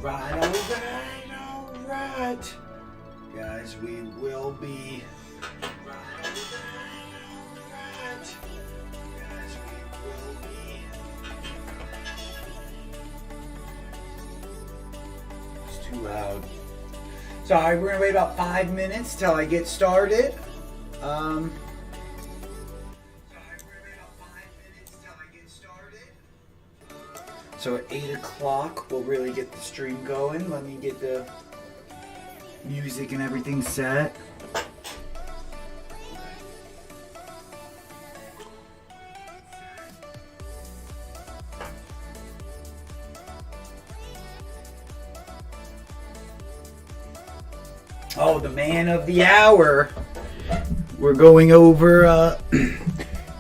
Alright. Guys, we will be... It's too loud. Sorry, we're gonna wait about 5 minutes till I get started. So at 8 o'clock, we'll really get the stream going. Let me get the music and everything set. Oh, the man of the hour. We're going over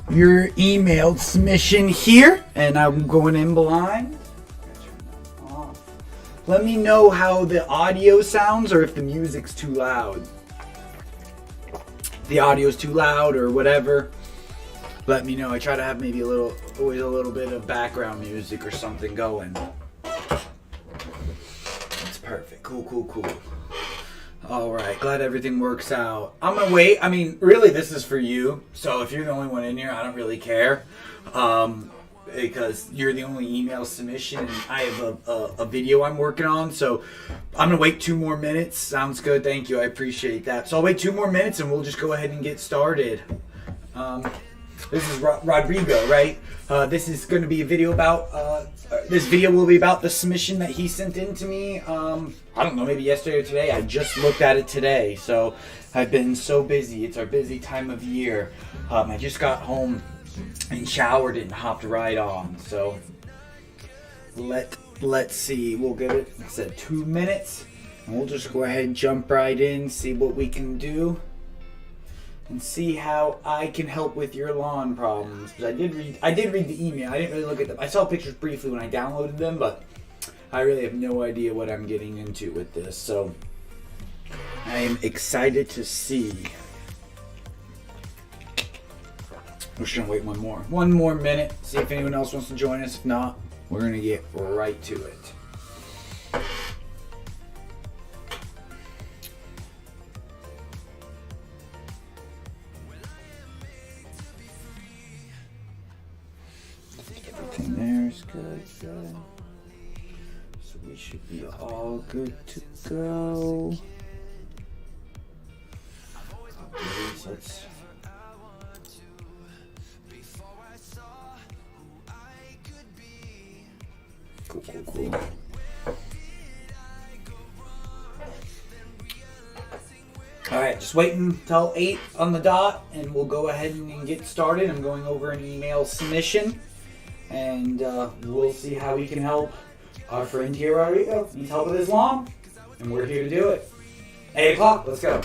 your emailed submission here, and I'm going in blind. Let me know how the audio sounds or if the music's too loud. If the audio's too loud or whatever, let me know. I try to have maybe always a little bit of background music or something going. That's perfect. Cool. Alright, glad everything works out. I'm gonna wait. I mean, really, this is for you. So if you're the only one in here, I don't really care. Because you're the only email submission and I have a video I'm working on. So I'm going to wait 2 more minutes. Sounds good. Thank you. I appreciate that. So I'll wait 2 more minutes and we'll just go ahead and get started. This is Rodrigo, right? This is going to be a video about, this video will be about the submission that he sent in to me. I don't know, maybe yesterday or today. I just looked at it today. So I've been so busy. It's our busy time of year. I just got home and showered and hopped right on. So let's see. We'll give it, like I said, 2 minutes, and we'll just go ahead and jump right in, see what we can do, and see how I can help with your lawn problems. Because I did read the email. I didn't really look at them. I saw pictures briefly when I downloaded them, but I really have no idea what I'm getting into with this. So I am excited to see. We're just gonna wait one more minute, see if anyone else wants to join us. If not, we're gonna get right to it. Everything there is good. So we should be all good to go. Let's Cool. Alright, just waiting until 8 on the dot and we'll go ahead and get started. I'm going over an email submission and we'll see how we can help our friend here, Rodrigo. Needs help with his lawn and we're here to do it. 8 o'clock, let's go.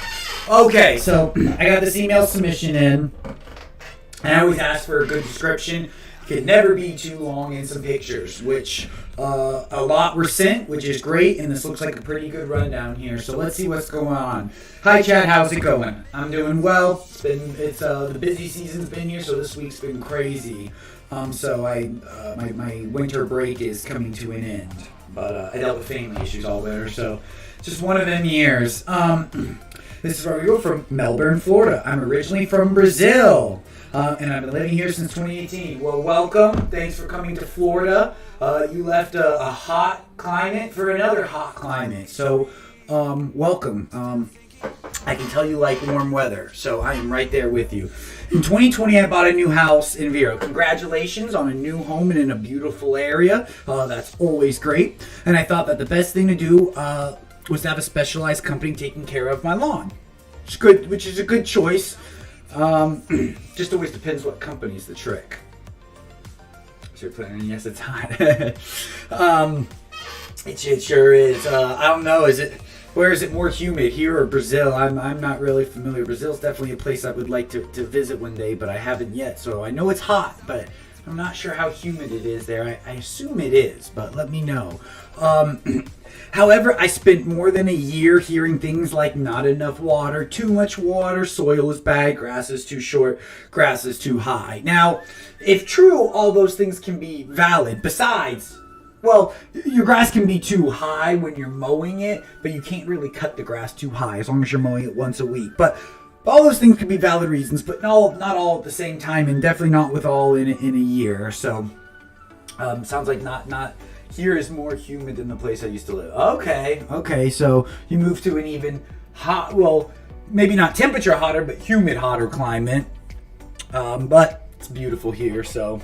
Okay, so I got this email submission in and I always ask for a good description. Could never be too long in some pictures, which a lot were sent, which is great, and this looks like a pretty good rundown here. So let's see what's going on. Hi Chad, how's it going? I'm doing well. It's the busy season's been here, so this week's been crazy. So my winter break is coming to an end, but I dealt with family issues all winter, so just one of them years. This is Rodrigo from Melbourne, Florida. I'm originally from Brazil. And I've been living here since 2018. Well, welcome. Thanks for coming to Florida. You left a hot climate for another hot climate. So, welcome. I can tell you like warm weather. So I am right there with you. In 2020, I bought a new house in Vero. Congratulations on a new home and in a beautiful area. That's always great. And I thought that the best thing to do was to have a specialized company taking care of my lawn. Which is a good choice. Just always depends what company's the trick. So you're putting in, yes, it's hot. It sure is. I don't know, where is it more humid, here or Brazil? I'm not really familiar. Brazil's definitely a place I would like to visit one day, but I haven't yet. So I know it's hot, but I'm not sure how humid it is there. I assume it is, but let me know. However, I spent more than a year hearing things like not enough water, too much water, soil is bad, grass is too short, grass is too high. Now, if true, all those things can be valid. Besides, well, your grass can be too high when you're mowing it, but you can't really cut the grass too high as long as you're mowing it once a week. But all those things could be valid reasons, but no, not all at the same time, and definitely not with all in a year. So, sounds like not here is more humid than the place I used to live. Okay, so you moved to an even hot, well, maybe not temperature hotter, but humid hotter climate. But it's beautiful here, so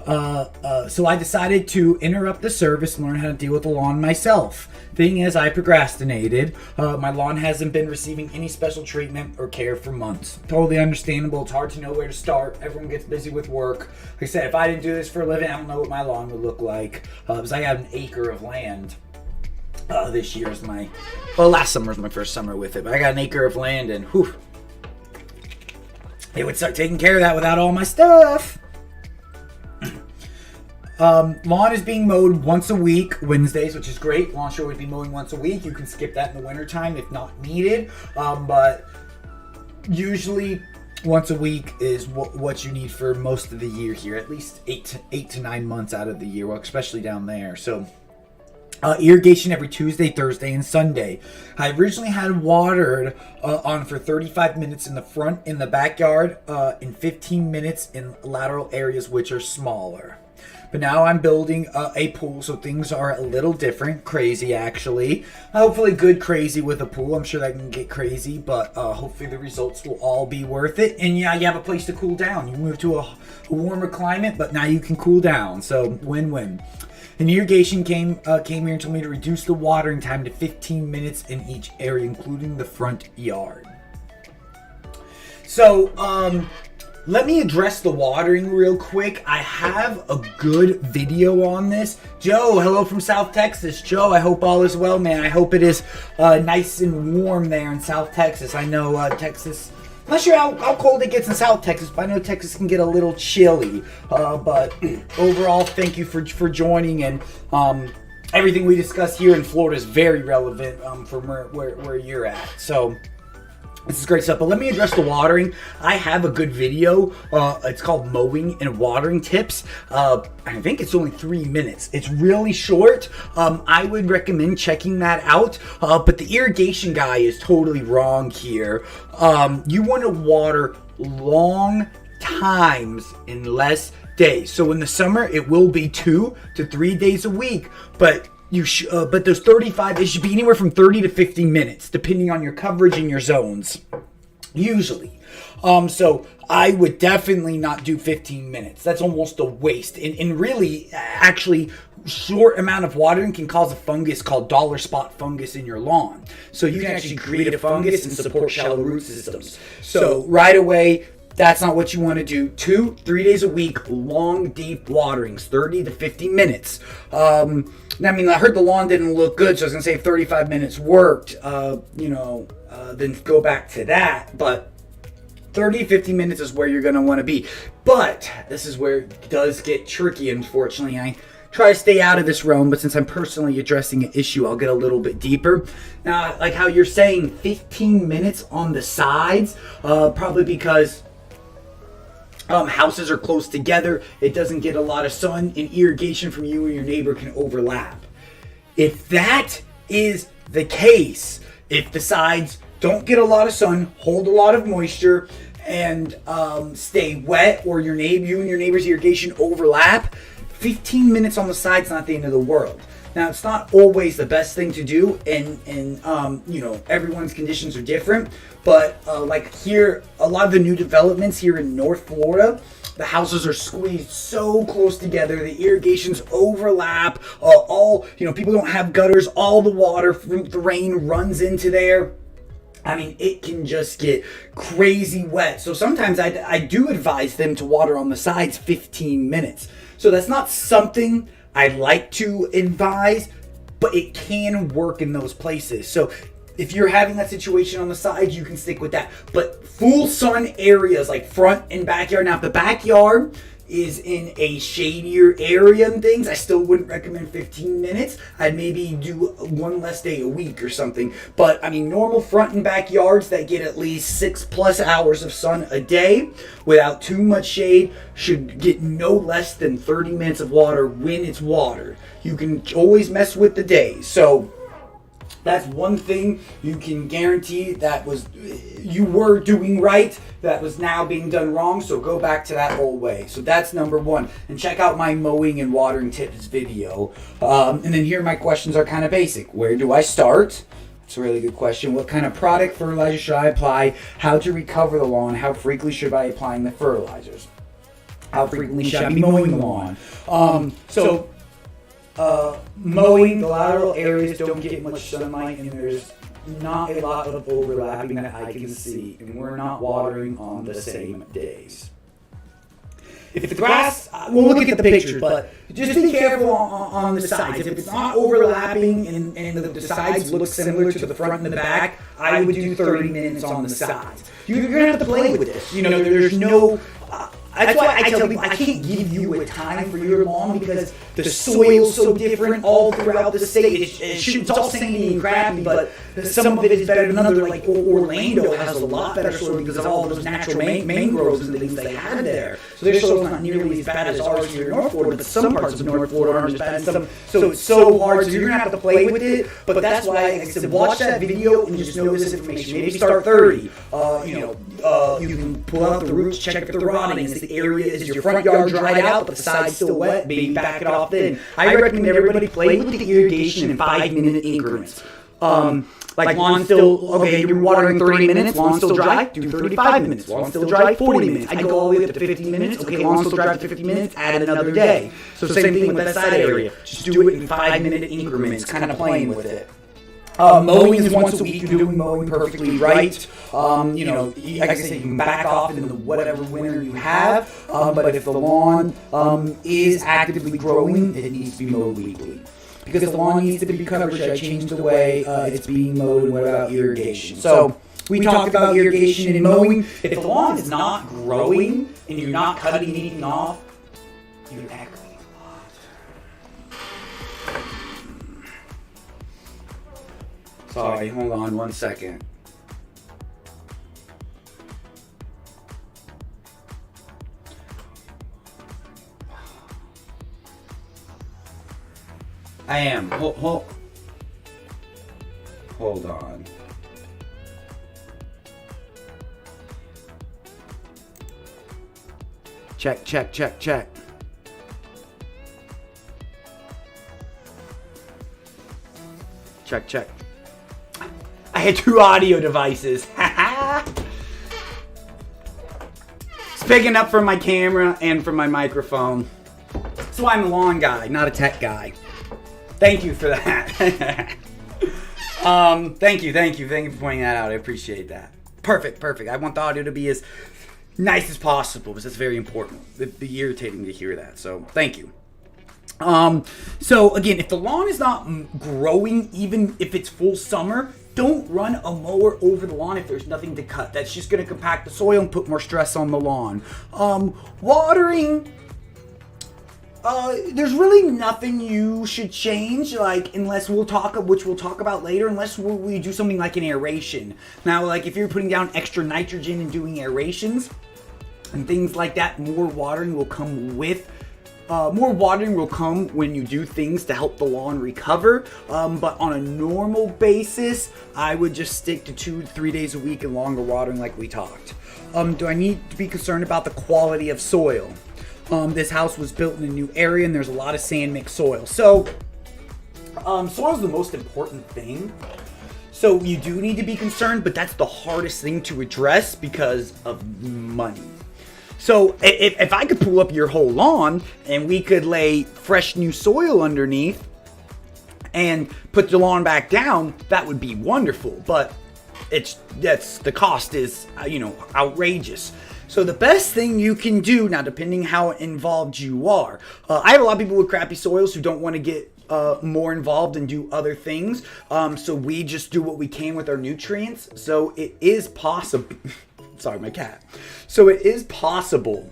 I decided to interrupt the service and learn how to deal with the lawn myself. Thing is, I procrastinated. My lawn hasn't been receiving any special treatment or care for months. Totally understandable. It's hard to know where to start. Everyone gets busy with work. Like I said, if I didn't do this for a living, I don't know what my lawn would look like. Because I got an acre of land. This year is last summer was my first summer with it. But I got an acre of land, and whew, they would start taking care of that without all my stuff. Lawn is being mowed once a week, Wednesdays, which is great. Lawn sure would be mowing once a week. You can skip that in the wintertime if not needed. But usually once a week is what you need for most of the year here, at least 8 to 9 months out of the year, well, especially down there. So irrigation every Tuesday, Thursday, and Sunday. I originally had watered on for 35 minutes in the front, in the backyard, and 15 minutes in lateral areas which are smaller. But now I'm building a pool, so things are a little different. Crazy, actually. Hopefully good crazy with a pool. I'm sure that can get crazy, but hopefully the results will all be worth it. And yeah, you have a place to cool down. You move to a warmer climate, but now you can cool down. So win-win. And irrigation came here and told me to reduce the watering time to 15 minutes in each area, including the front yard. So, let me address the watering real quick. I have a good video on this. Joe, hello from South Texas. Joe, I hope all is well, man. I hope it is nice and warm there in South Texas. I know Texas, I'm not sure how cold it gets in South Texas, but I know Texas can get a little chilly. But overall, thank you for joining. And everything we discuss here in Florida is very relevant from where you're at. So this is great stuff, but let me address the watering. I have a good video. It's called Mowing and Watering Tips. I think it's only 3 minutes. It's really short. I would recommend checking that out. But the irrigation guy is totally wrong here. You want to water long times in less days. So in the summer, it will be 2 to 3 days a week, but but those 35, it should be anywhere from 30 to 50 minutes, depending on your coverage and your zones, usually. So I would definitely not do 15 minutes. That's almost a waste. And really, actually, short amount of watering can cause a fungus called dollar spot fungus in your lawn. So you can actually create a fungus and support shallow root systems. So right away, that's not what you want to do. 2-3 days a week, long, deep waterings, 30 to 50 minutes. I mean, I heard the lawn didn't look good, so I was going to say if 35 minutes worked, then go back to that. But 30 to 50 minutes is where you're going to want to be. But this is where it does get tricky, unfortunately. I try to stay out of this realm, but since I'm personally addressing an issue, I'll get a little bit deeper. Now, like how you're saying 15 minutes on the sides, probably because houses are close together, it doesn't get a lot of sun, and irrigation from you and your neighbor can overlap. If that is the case, if the sides don't get a lot of sun, hold a lot of moisture, and stay wet, or you and your neighbor's irrigation overlap, 15 minutes on the side's not the end of the world. Now, it's not always the best thing to do, and everyone's conditions are different, but like here, a lot of the new developments here in North Florida, the houses are squeezed so close together, the irrigations overlap, people don't have gutters, all the water from the rain runs into there. I mean, it can just get crazy wet. So sometimes I do advise them to water on the sides 15 minutes. So that's not something I like to advise, but it can work in those places. So if you're having that situation on the sides, you can stick with that. But full sun areas like front and backyard. Now, if the backyard is in a shadier area and things, I still wouldn't recommend 15 minutes. I'd maybe do one less day a week or something. But I mean, normal front and backyards that get at least 6+ hours of sun a day without too much shade should get no less than 30 minutes of water when it's watered. You can always mess with the days. So that's one thing you can guarantee that was you were doing right that was now being done wrong. So go back to that whole way. So that's number one. And check out my mowing and watering tips video. And then here my questions are kind of basic. Where do I start? It's a really good question. What kind of product fertilizer should I apply? How to recover the lawn? How frequently should I be applying the fertilizers? How frequently should I be mowing the lawn? Mowing, the lateral areas don't get much sunlight, and there's not a lot of overlapping that I can see, and we're not watering on the same days. If the grass, we'll look at the pictures, but just be careful on the sides. If it's not overlapping and the sides look similar to the front and the back, I would do 30 minutes on the sides. You're going to have to play with this. You know, there's no... That's why I tell people I can't give you a time for your lawn because the soil's so different all throughout the state. It's all sandy and crappy, but some of it is better than others. Like Orlando has a lot better soil because of all those natural mangroves and things they have there. So their soil's not nearly as bad as ours here in North Florida, but some parts of North Florida aren't as bad as some. So it's so hard. So you're gonna have to play with it. But that's why, like I said, watch that video and just know this information. Maybe start 30. You can pull out the roots, check if they're rotting. Is the area, is your front yard dried out, but the side's still wet? Maybe back it off then. I recommend everybody play with the irrigation in 5-minute increments. Like lawn still, okay, you're watering 30 minutes, lawn still dry, do 35 minutes, lawn still dry, 40 minutes. I go all the way up to 50 minutes, okay, lawn still dry for 50 minutes, add another day. So same thing with that side area. Just do it in 5-minute increments, kind of playing with it. Mowing is once a week. You're doing mowing perfectly right. Like I said, you can back off in the whatever winter you have. But if the lawn is actively growing, it needs to be mowed weekly. Because the lawn needs to be covered, I changed the way it's being mowed and what about irrigation. So we talked about irrigation and mowing. If the lawn is not growing and you're not cutting anything off, you're acting. Sorry, hold on 1 second. I am. Hold on. Check. Check. I had 2 audio devices. It's picking up from my camera and from my microphone. That's why I'm a lawn guy, not a tech guy. Thank you for that. Thank you for pointing that out. I appreciate that. Perfect. I want the audio to be as nice as possible because that's very important. It'd be irritating to hear that. So thank you. So again, if the lawn is not growing, even if it's full summer, don't run a mower over the lawn if there's nothing to cut. That's just going to compact the soil and put more stress on the lawn. Watering, there's really nothing you should change, like, unless we'll talk about later, unless we do something like an aeration. Now, like, if you're putting down extra nitrogen and doing aerations and things like that, more watering will come when you do things to help the lawn recover. But on a normal basis, I would just stick to 2 to 3 days a week and longer watering like we talked. Do I need to be concerned about the quality of soil? This house was built in a new area and there's a lot of sand mixed soil. So soil is the most important thing. So you do need to be concerned, but that's the hardest thing to address because of money. So if I could pull up your whole lawn and we could lay fresh new soil underneath and put the lawn back down, that would be wonderful. But the cost is outrageous. So the best thing you can do now, depending how involved you are, I have a lot of people with crappy soils who don't want to get more involved and do other things. So we just do what we can with our nutrients. So it is possible. Sorry, my cat. So it is possible,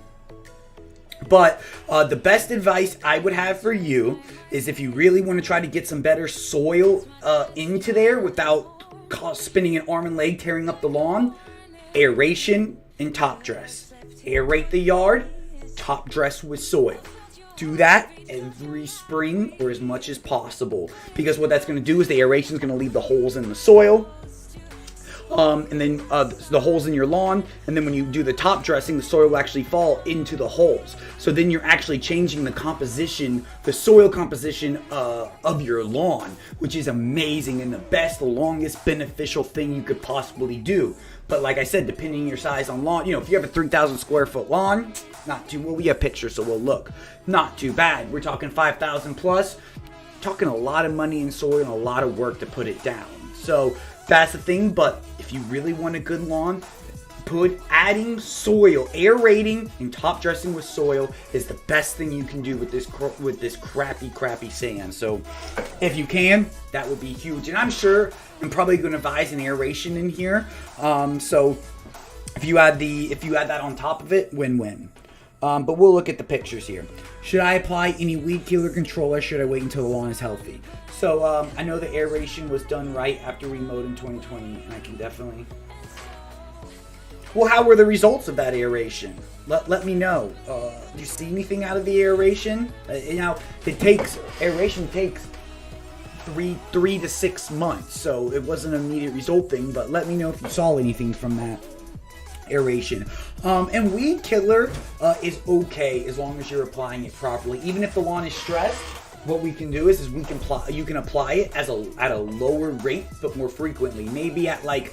But the best advice I would have for you is, if you really want to try to get some better soil into there without spinning an arm and leg tearing up the lawn, aeration and top dress. Aerate the yard, top dress with soil. Do that every spring or as much as possible, because what that's going to do is the aeration is going to leave the holes in the soil, and then the holes in your lawn, and then when you do the top dressing, the soil will actually fall into the holes. So then you're actually changing the composition, the soil composition of your lawn, which is amazing and the best, the longest beneficial thing you could possibly do. But like I said, depending on your size on lawn, if you have a 3,000 square foot lawn, not too well. We have pictures, so we'll look. Not too bad. We're talking 5,000 plus. Talking a lot of money in soil and a lot of work to put it down. So that's the thing. But if you really want a good lawn, adding soil, aerating and top dressing with soil is the best thing you can do with this crappy sand. So if you can, that would be huge. And I'm sure I'm probably going to advise an aeration in here. So if you add that on top of it, win-win. But we'll look at the pictures here. Should I apply any weed killer control, or should I wait until the lawn is healthy? So I know the aeration was done right after we mowed in 2020, and I can definitely... Well, how were the results of that aeration? Let me know. Do you see anything out of the aeration? Aeration takes 3 to 6 months, so it wasn't an immediate result thing, but let me know if you saw anything from that aeration. And weed killer is okay as long as you're applying it properly. Even if the lawn is stressed, what we can do is you can apply it at a lower rate but more frequently. Maybe at like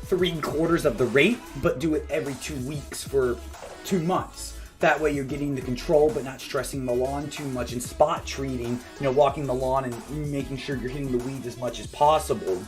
3/4 of the rate, but do it every 2 weeks for 2 months. That way you're getting the control but not stressing the lawn too much, and spot treating, walking the lawn and making sure you're hitting the weeds as much as possible.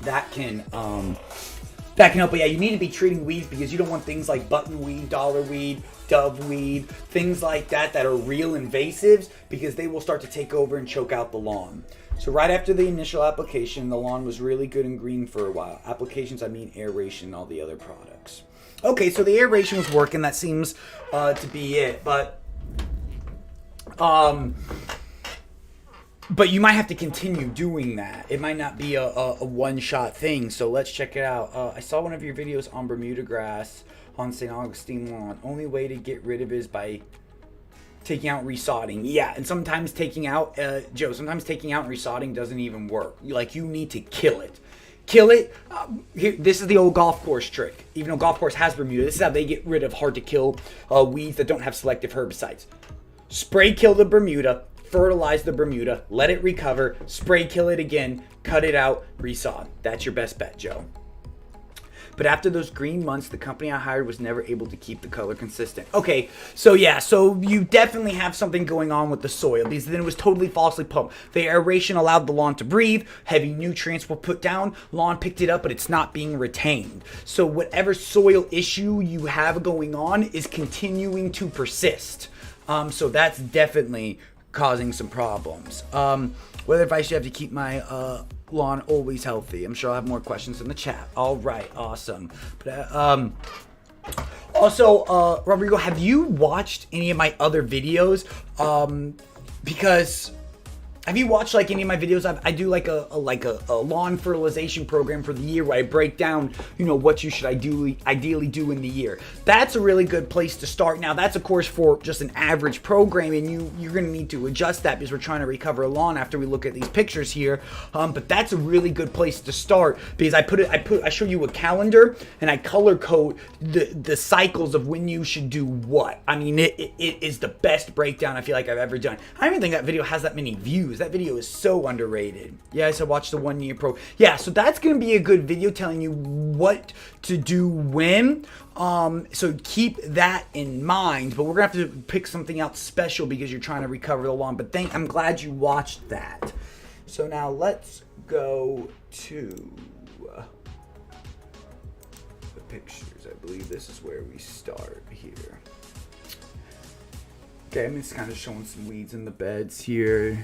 That can help. But yeah, you need to be treating weeds, because you don't want things like buttonweed, dollarweed, doveweed, things like that are real invasives, because they will start to take over and choke out the lawn. So right after the initial application, the lawn was really good and green for a while. Applications, I mean aeration and all the other products. Okay, so the aeration was working. That seems to be it. But you might have to continue doing that. It might not be a one-shot thing. So let's check it out. I saw one of your videos on Bermuda grass on St. Augustine lawn. Only way to get rid of it is by taking out and resodding. Yeah, and sometimes taking out, Joe, sometimes taking out and resodding doesn't even work. You need to kill it. Kill it. Here, this is the old golf course trick. Even though golf course has Bermuda, this is how they get rid of hard to kill weeds that don't have selective herbicides. Spray kill the Bermuda, fertilize the Bermuda, let it recover, spray kill it again, cut it out, resod. That's your best bet, Joe. But after those green months, the company I hired was never able to keep the color consistent. Okay, so yeah, so you definitely have something going on with the soil, because then it was totally falsely pumped. The aeration allowed the lawn to breathe, heavy nutrients were put down, lawn picked it up, but it's not being retained. So whatever soil issue you have going on is continuing to persist. So that's definitely causing some problems. What advice do you have to keep my lawn always healthy? I'm sure I'll have more questions in the chat. All right, awesome. But also, Rodrigo, have you watched any of my other videos? Because have you watched any of my videos? I do a lawn fertilization program for the year, where I break down, what you should ideally do in the year. That's a really good place to start. Now, that's of course for just an average program, and you're going to need to adjust that, because we're trying to recover a lawn after we look at these pictures here. But that's a really good place to start, because I show you a calendar, and I color code the cycles of when you should do what. I mean, it is the best breakdown I feel like I've ever done. I don't even think that video has that many views. That video is so underrated. Yes, I watched the 1 year pro. Yeah, so that's going to be a good video telling you what to do when. So keep that in mind. But we're going to have to pick something out special, because you're trying to recover the lawn. But I'm glad you watched that. So now let's go to the pictures. I believe this is where we start here. Okay, I'm just kind of showing some weeds in the beds here.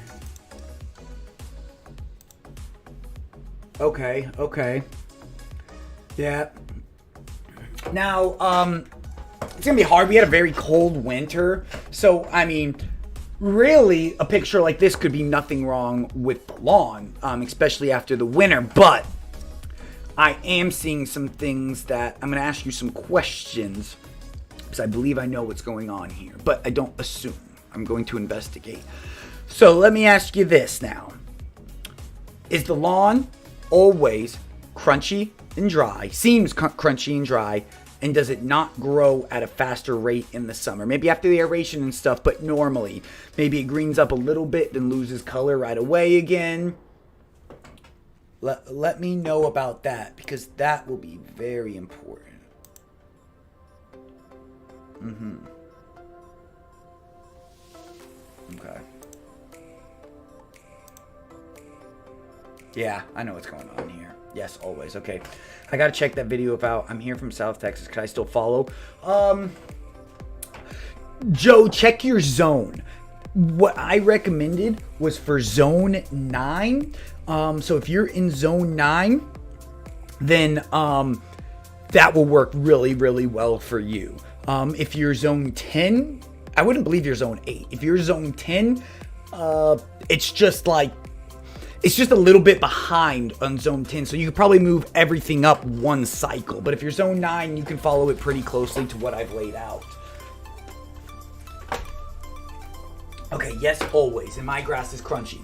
Okay. Yeah. Now, it's going to be hard. We had a very cold winter. So, I mean, really, a picture like this could be nothing wrong with the lawn, especially after the winter. But I am seeing some things that I'm going to ask you some questions because I believe I know what's going on here. But I don't assume. I'm going to investigate. So let me ask you this now. Is the lawn always crunchy and dry? Seems crunchy and dry. And does it not grow at a faster rate in the summer? Maybe after the aeration and stuff, but normally. Maybe it greens up a little bit, then loses color right away again. Let me know about that, because that will be very important. Okay. Yeah, I know what's going on here. Yes, always. Okay. I gotta check that video out. I'm here from South Texas. Can I still follow? Joe, check your zone. What I recommended was for zone 9. So if you're in zone 9, then that will work really, really well for you. If you're zone 10, I wouldn't believe you're zone 8. If you're zone 10, it's just a little bit behind on zone 10, so you could probably move everything up one cycle. But if you're zone 9, you can follow it pretty closely to what I've laid out. Okay, yes, always. And my grass is crunchy.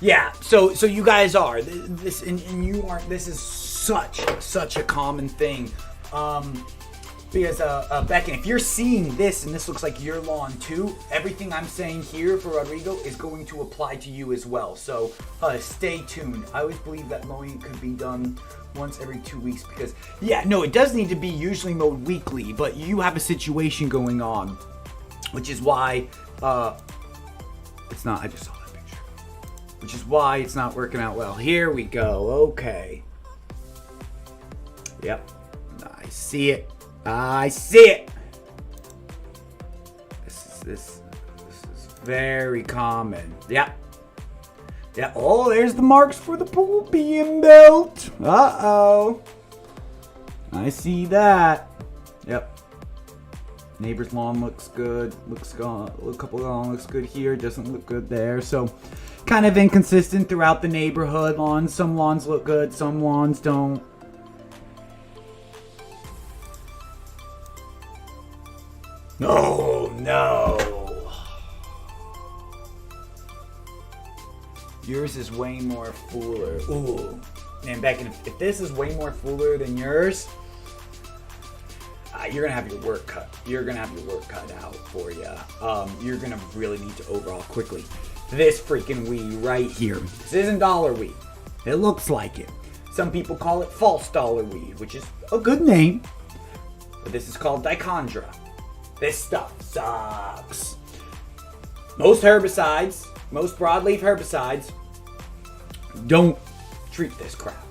Yeah, so you guys are. This and you aren't. This is such a common thing. Because, Becky, if you're seeing this and this looks like your lawn too, everything I'm saying here for Rodrigo is going to apply to you as well. So, stay tuned. I always believe that mowing could be done once every 2 weeks because, yeah, no, it does need to be usually mowed weekly, but you have a situation going on, which is why, it's not, I just saw that picture, which is why it's not working out well. Here we go. Okay. Yep. I see it. I see it. This is very common. Yeah. Yeah. Oh, there's the marks for the pool being built. Uh-oh. I see that. Yep. Neighbor's lawn looks good. A couple of lawn looks good here. Doesn't look good there. So, kind of inconsistent throughout the neighborhood. Lawns. Some lawns look good. Some lawns don't. No. Yours is way more fuller. Ooh. Man, Becky, if this is way more fuller than yours, you're going to have your work cut. You're going to have your work cut out for you. You're going to really need to overhaul quickly. This freaking weed right here. This isn't dollar weed. It looks like it. Some people call it false dollar weed, which is a good name. But this is called dichondra. This stuff sucks. Most herbicides, most broadleaf herbicides, don't treat this crap.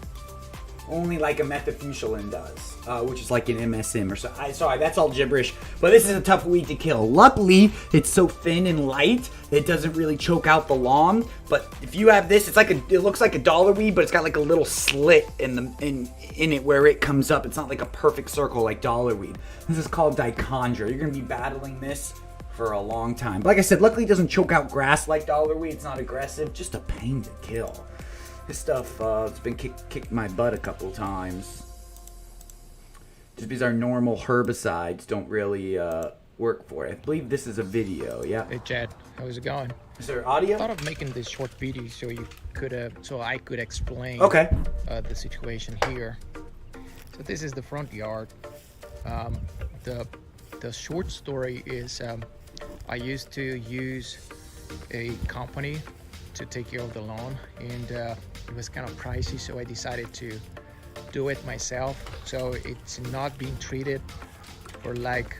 Only like a methylfuselin does, which is like an MSM or so. Sorry, that's all gibberish. But this is a tough weed to kill. Luckily, it's so thin and light, it doesn't really choke out the lawn. But if you have this, it looks like a dollar weed, but it's got like a little slit in it where it comes up. It's not like a perfect circle like dollar weed. This is called dichondra. You're gonna be battling this for a long time. But like I said, luckily it doesn't choke out grass like dollar weed. It's not aggressive, just a pain to kill. This stuff, it's been kicked my butt a couple times. Just because our normal herbicides don't really work for it. I believe this is a video, yeah? Hey Chad, how's it going? Is there audio? I thought of making this short video so I could explain the situation here. So this is the front yard. The short story is I used to use a company to take care of the lawn, and it was kind of pricey, so I decided to do it myself. So it's not being treated for like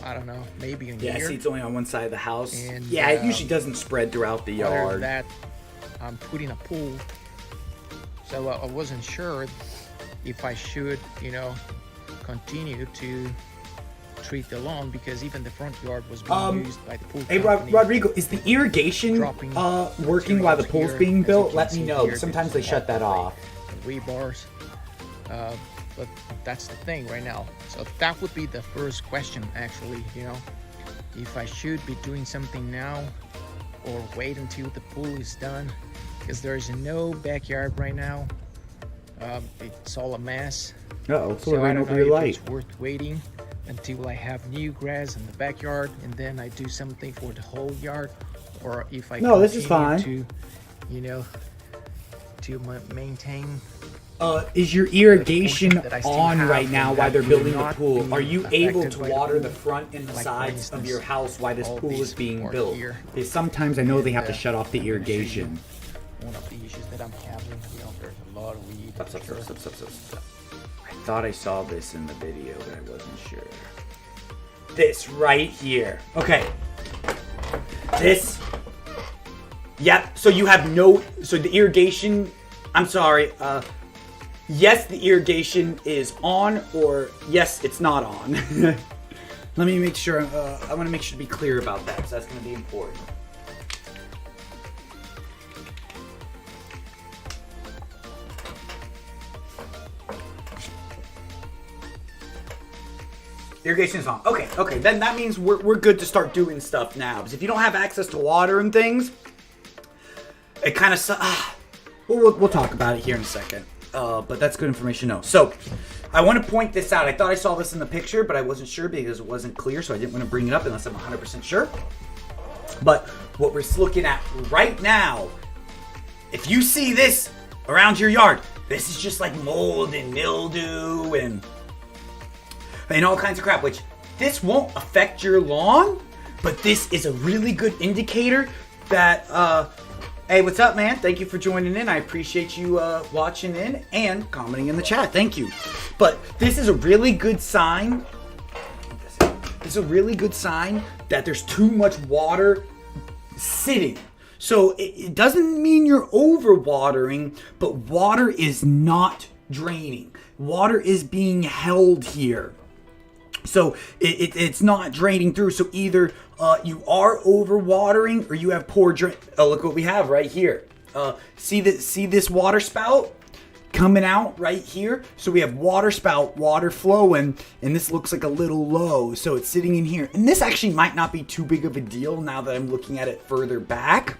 I don't know, maybe a year. Yeah, see, it's only on one side of the house. And, yeah, it usually doesn't spread throughout the yard. Other than that, I'm putting a pool, so I wasn't sure if I should, continue to treat the lawn, because even the front yard was being used by the pool company. Hey, Rodrigo, is the irrigation working while the pool's being built? Let me know. Sometimes they shut that off. rebars. But that's the thing right now. So that would be the first question, actually, if I should be doing something now or wait until the pool is done, because there's no backyard right now. It's all a mess. So I don't know if it's worth waiting until I have new grass in the backyard and then I do something for the whole yard, or if I this is fine. to maintain. Is your irrigation on have, right now while they're building the pool? Are you able to water the front and the Like, sides instance, of your house while this pool is being are built? here. Because sometimes I know they have to shut off the irrigation. One of the issues that I'm having, there's a lot of weed. Stop. I thought I saw this in the video, but I wasn't sure. This right here. Okay. This. Yep. So you have so the irrigation, I'm sorry. Yes, the irrigation is on, or yes, it's not on. Let me make sure. I want to make sure to be clear about that, because that's going to be important. Irrigation is on. Okay. Then that means we're good to start doing stuff now. Because if you don't have access to water and things, it kind of we'll talk about it here in a second. But that's good information to know. So I want to point this out. I thought I saw this in the picture, but I wasn't sure because it wasn't clear, so I didn't want to bring it up unless I'm 100% sure. But what we're looking at right now, if you see this around your yard, this is just like mold and mildew and all kinds of crap, which this won't affect your lawn, but this is a really good indicator that, hey, what's up, man? Thank you for joining in. I appreciate you watching in and commenting in the chat. Thank you. But this is a really good sign. This is a really good sign that there's too much water sitting. So it doesn't mean you're overwatering, but water is not draining. Water is being held here. So it's not draining through. So either you are overwatering or you have poor drain. Oh, look what we have right here. See this water spout coming out right here? So we have water spout, water flowing, and this looks like a little low. So it's sitting in here. And this actually might not be too big of a deal now that I'm looking at it further back.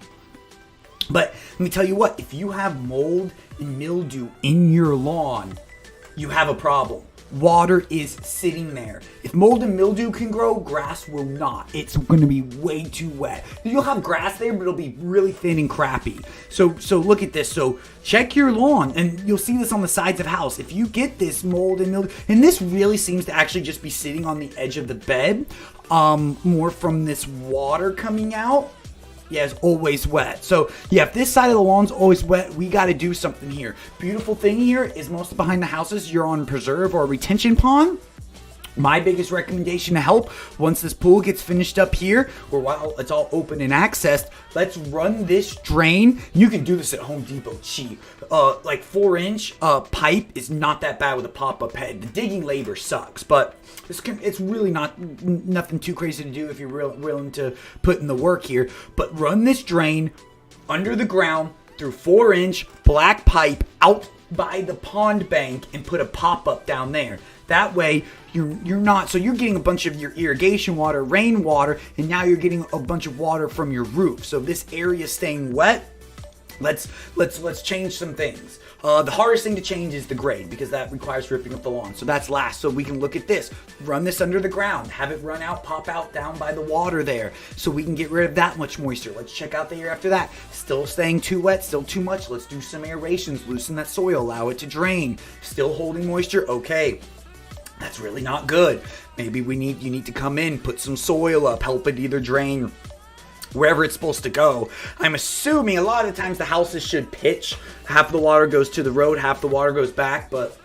But let me tell you what, if you have mold and mildew in your lawn, you have a problem. Water is sitting there. If mold and mildew can grow, grass will not. It's going to be way too wet. You'll have grass there, but it'll be really thin and crappy. So look at this. So check your lawn, and you'll see this on the sides of house. If you get this mold and mildew, and this really seems to actually just be sitting on the edge of the bed, more from this water coming out. Yeah, it's always wet. So yeah, if this side of the lawn's always wet, we got to do something here. Beautiful thing here is most of behind the houses, you're on preserve or retention pond. My biggest recommendation to help once this pool gets finished up here, or while it's all open and accessed, let's run this drain. You can do this at Home Depot cheap. Like 4-inch pipe is not that bad with a pop-up head. The digging labor sucks, but it's really nothing too crazy to do if you're willing to put in the work here. But run this drain under the ground through 4-inch black pipe out by the pond bank and put a pop-up down there. That way you're not, so you're getting a bunch of your irrigation water, rainwater, and now you're getting a bunch of water from your roof. So this area is staying wet. Let's change some things. The hardest thing to change is the grade, because that requires ripping up the lawn. So that's last. So we can look at this. Run this under the ground. Have it run out, pop out down by the water there. So we can get rid of that much moisture. Let's check out the area after that. Still staying too wet, still too much. Let's do some aerations. Loosen that soil. Allow it to drain. Still holding moisture. Okay. That's really not good. Maybe you need to come in, put some soil up, help it either drain wherever it's supposed to go. I'm assuming a lot of the times the houses should pitch. Half the water goes to the road, half the water goes back, but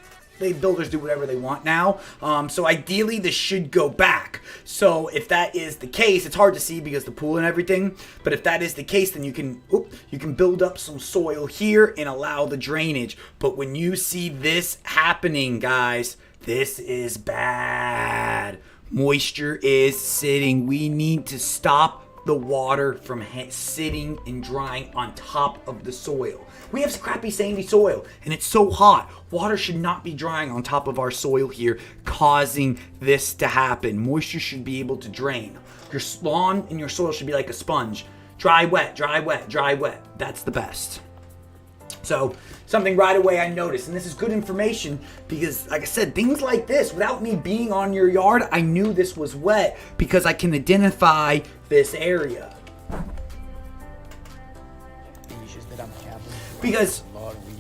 builders do whatever they want now. So ideally this should go back. So if that is the case, it's hard to see because the pool and everything, but if that is the case, then you can build up some soil here and allow the drainage. But when you see this happening, guys, this is bad. Moisture is sitting. We need to stop the water from sitting and drying on top of the soil. We have crappy sandy soil and it's so hot. Water should not be drying on top of our soil here, causing this to happen. Moisture should be able to drain. Your lawn and your soil should be like a sponge. Dry, wet, dry, wet, dry, wet. That's the best. So something right away I noticed, and this is good information because, like I said, things like this, without me being on your yard, I knew this was wet because I can identify this area. The issues that I'm having. Because,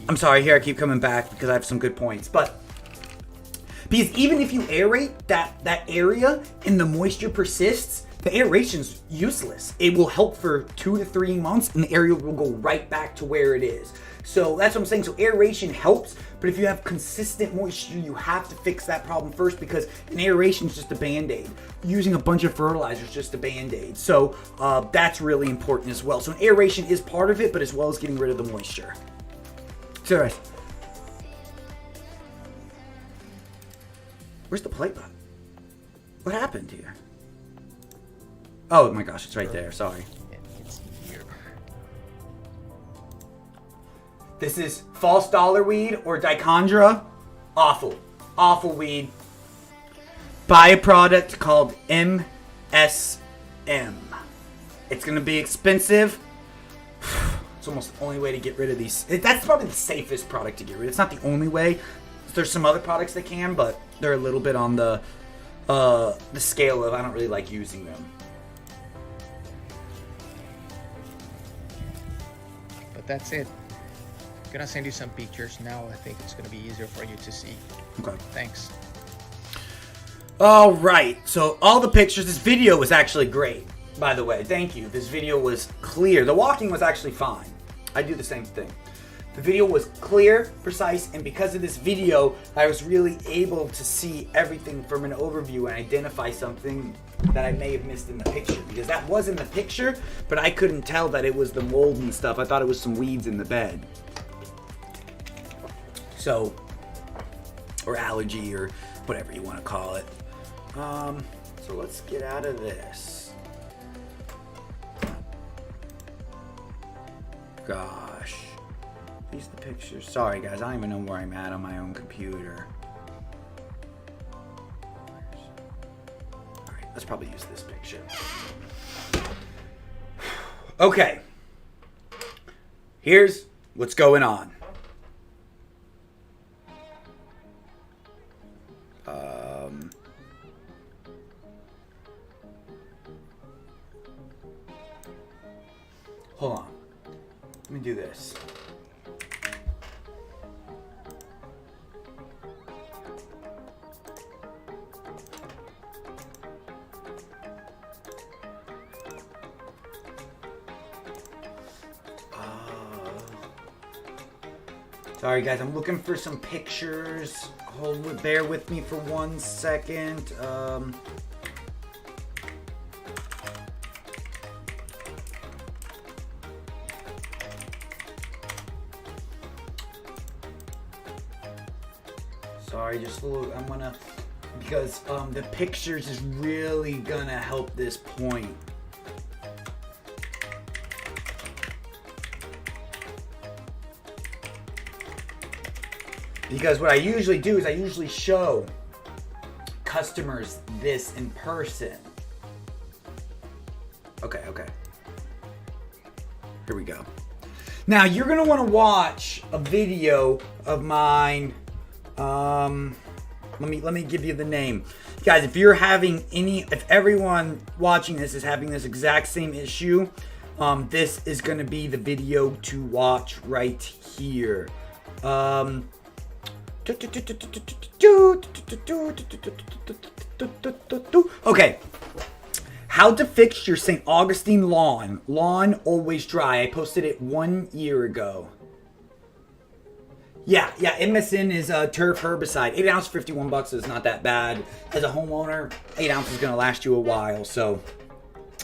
I'm sorry, here I keep coming back because I have some good points, but because even if you aerate that area and the moisture persists, the aeration's useless. It will help for 2 to 3 months and the area will go right back to where it is. So that's what I'm saying. So aeration helps, but if you have consistent moisture, you have to fix that problem first because an aeration is just a band-aid. Using a bunch of fertilizer is just a band-aid. So that's really important as well. So an aeration is part of it, but as well as getting rid of the moisture. Serious. Where's the play button? What happened here? Oh my gosh, it's right there. Sorry. It's here. This is false dollar weed or dichondra. Awful. Awful weed. Buy a product called MSM. It's going to be expensive. It's almost the only way to get rid of these. That's probably the safest product to get rid of. It's not the only way. There's some other products that can, but they're a little bit on the scale of I don't really like using them. But that's it. I'm gonna send you some pictures now. I think it's gonna be easier for you to see. Okay. Thanks. All right. So all the pictures. This video was actually great, by the way. Thank you. This video was clear. The walking was actually fine. I do the same thing. The video was clear, precise, and because of this video, I was really able to see everything from an overview and identify something that I may have missed in the picture. Because that was in the picture, but I couldn't tell that it was the mold and stuff. I thought it was some weeds in the bed. So, or allergy or whatever you want to call it. So let's get out of this. Gosh. These are the pictures. Sorry guys, I don't even know where I'm at on my own computer. Alright, let's probably use this picture. Okay. Here's what's going on. Hold on. Let me do this. Sorry guys, I'm looking for some pictures. Bear with me for 1 second. Sorry, just a little, I'm gonna, because the pictures is really gonna help this point. Because what I usually do is I usually show customers this in person. Okay. Here we go. Now you're gonna want to watch a video of mine. Let me give you the name. Guys, if you're having if everyone watching this is having this exact same issue, this is gonna be the video to watch right here. Okay. How to fix your St. Augustine lawn. Lawn always dry. I posted it 1 year ago. Yeah, MSN is a turf herbicide. 8 ounce, $51 is not that bad. As a homeowner, 8 ounces is gonna last you a while, so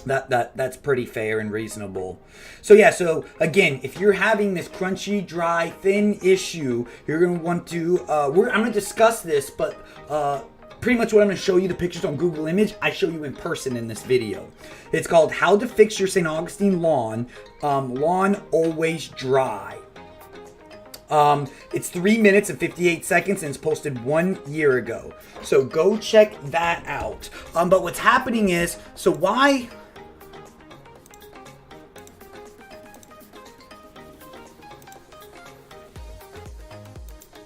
that's pretty fair and reasonable. So yeah, so again, if you're having this crunchy, dry, thin issue, you're gonna want to. I'm gonna discuss this, but pretty much what I'm going to show you, the pictures on Google Image, I show you in person in this video. It's called How to Fix Your St. Augustine Lawn, Lawn Always Dry. It's 3 minutes and 58 seconds and it's posted 1 year ago. So go check that out. But what's happening is, so why...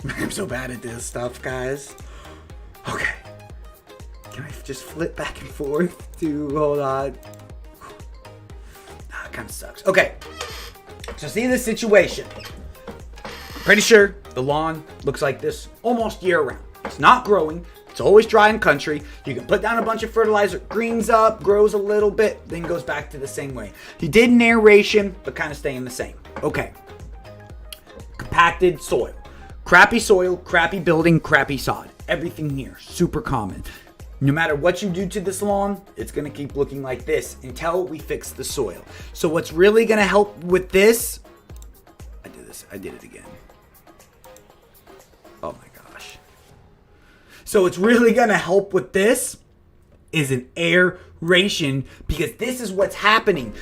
I'm so bad at this stuff, guys. Okay. Can I just flip back and forth to, hold on. It kind of sucks. Okay. So see this situation. Pretty sure the lawn looks like this almost year round. It's not growing. It's always dry in country. You can put down a bunch of fertilizer, greens up, grows a little bit, then goes back to the same way. You did an aeration, but kind of staying the same. Okay. Compacted soil. Crappy soil, crappy building, crappy sod. Everything here, super common. No matter what you do to this lawn, it's going to keep looking like this until we fix the soil. So what's really going to help with this, I did it again. Oh my gosh. So what's really going to help with this is an aeration, because this is what's happening.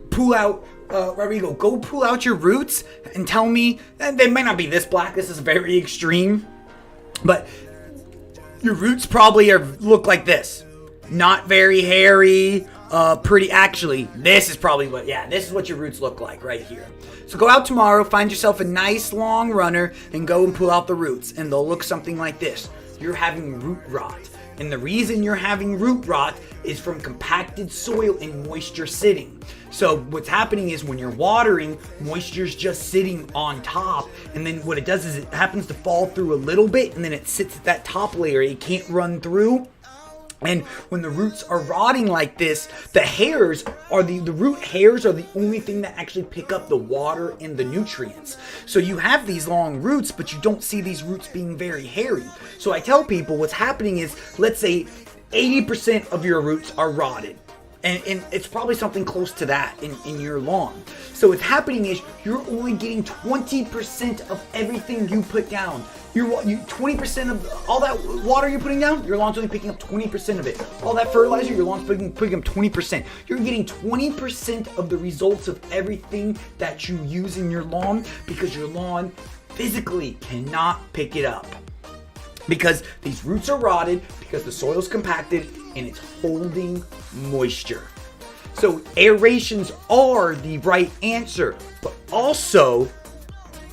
Pull out, Rodrigo, go pull out your roots and tell me, and they might not be this black, this is very extreme, but your roots probably look like this. Not very hairy, pretty, actually, this is probably what, yeah, this is what your roots look like right here. So go out tomorrow, find yourself a nice long runner, and go and pull out the roots, and they'll look something like this. You're having root rot. And the reason you're having root rot is from compacted soil and moisture sitting. So what's happening is when you're watering, moisture's just sitting on top. And then what it does is it happens to fall through a little bit and then it sits at that top layer. It can't run through. And when the roots are rotting like this, the hairs are the root hairs are the only thing that actually pick up the water and the nutrients. So you have these long roots, but you don't see these roots being very hairy. So I tell people what's happening is, let's say 80% of your roots are rotted. And it's probably something close to that in your lawn. So what's happening is you're only getting 20% of everything you put down. You 20% of all that water you're putting down, your lawn's only picking up 20% of it. All that fertilizer, your lawn's picking up 20%. You're getting 20% of the results of everything that you use in your lawn, because your lawn physically cannot pick it up. Because these roots are rotted, because the soil's compacted, and it's holding moisture. So aerations are the right answer, but also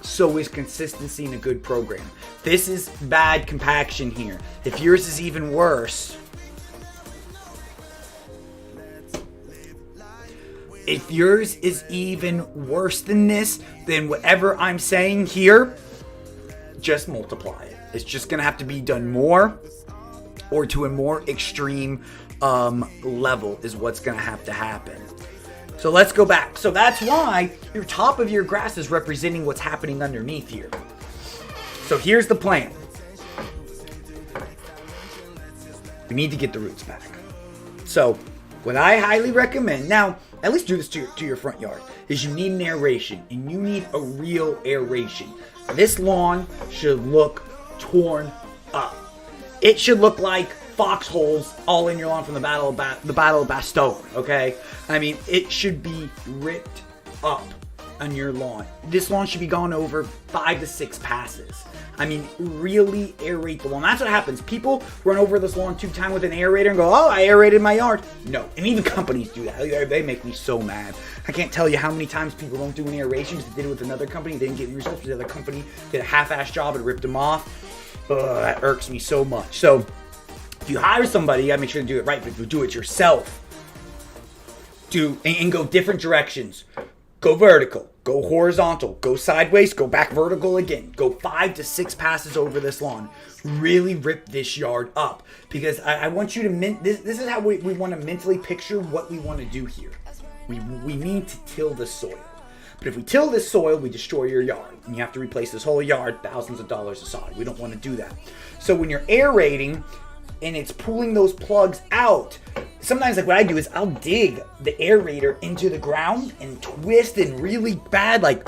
so is consistency in a good program. This is bad compaction here. If yours is even worse, than this, then whatever I'm saying here, just multiply it. It's just gonna have to be done more, or to a more extreme level is what's gonna have to happen. So let's go back. So that's why your top of your grass is representing what's happening underneath here. So here's the plan. We need to get the roots back. So what I highly recommend, now at least do this to your front yard, is you need an aeration, and you need a real aeration. This lawn should look torn up. It should look like foxholes all in your lawn from the Battle of Bastogne, okay? I mean, it should be ripped up on your lawn. This lawn should be gone over 5 to 6 passes. I mean, really aerate the lawn. That's what happens. People run over this lawn 2 times with an aerator and go, oh, I aerated my yard. No, and even companies do that. They make me so mad. I can't tell you how many times people don't do an aeration because they did it with another company. They didn't get any results because the other company did a half-ass job and ripped them off. That irks me so much. So if you hire somebody, you gotta make sure to do it right. But if you do it yourself, and go different directions. Go vertical, go horizontal, go sideways, go back vertical again. Go 5 to 6 passes over this lawn. Really rip this yard up, because I want you to this is how we want to mentally picture what we want to do here. We need to till the soil. But if we till this soil, we destroy your yard. And you have to replace this whole yard, thousands of dollars of sod. We don't want to do that. So when you're aerating and it's pulling those plugs out, sometimes like what I do is I'll dig the aerator into the ground and twist and really bad, like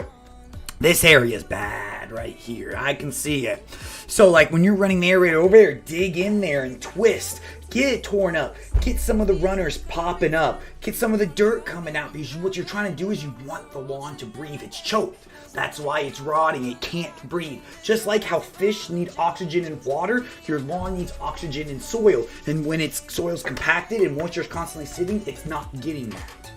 This area is bad right here. I can see it. So like when you're running the aerator over there, dig in there and twist. Get it torn up. Get some of the runners popping up. Get some of the dirt coming out, because what you're trying to do is you want the lawn to breathe. It's choked. That's why it's rotting. It can't breathe. Just like how fish need oxygen and water, your lawn needs oxygen and soil. And when its soil's compacted and moisture's constantly sitting, it's not getting that.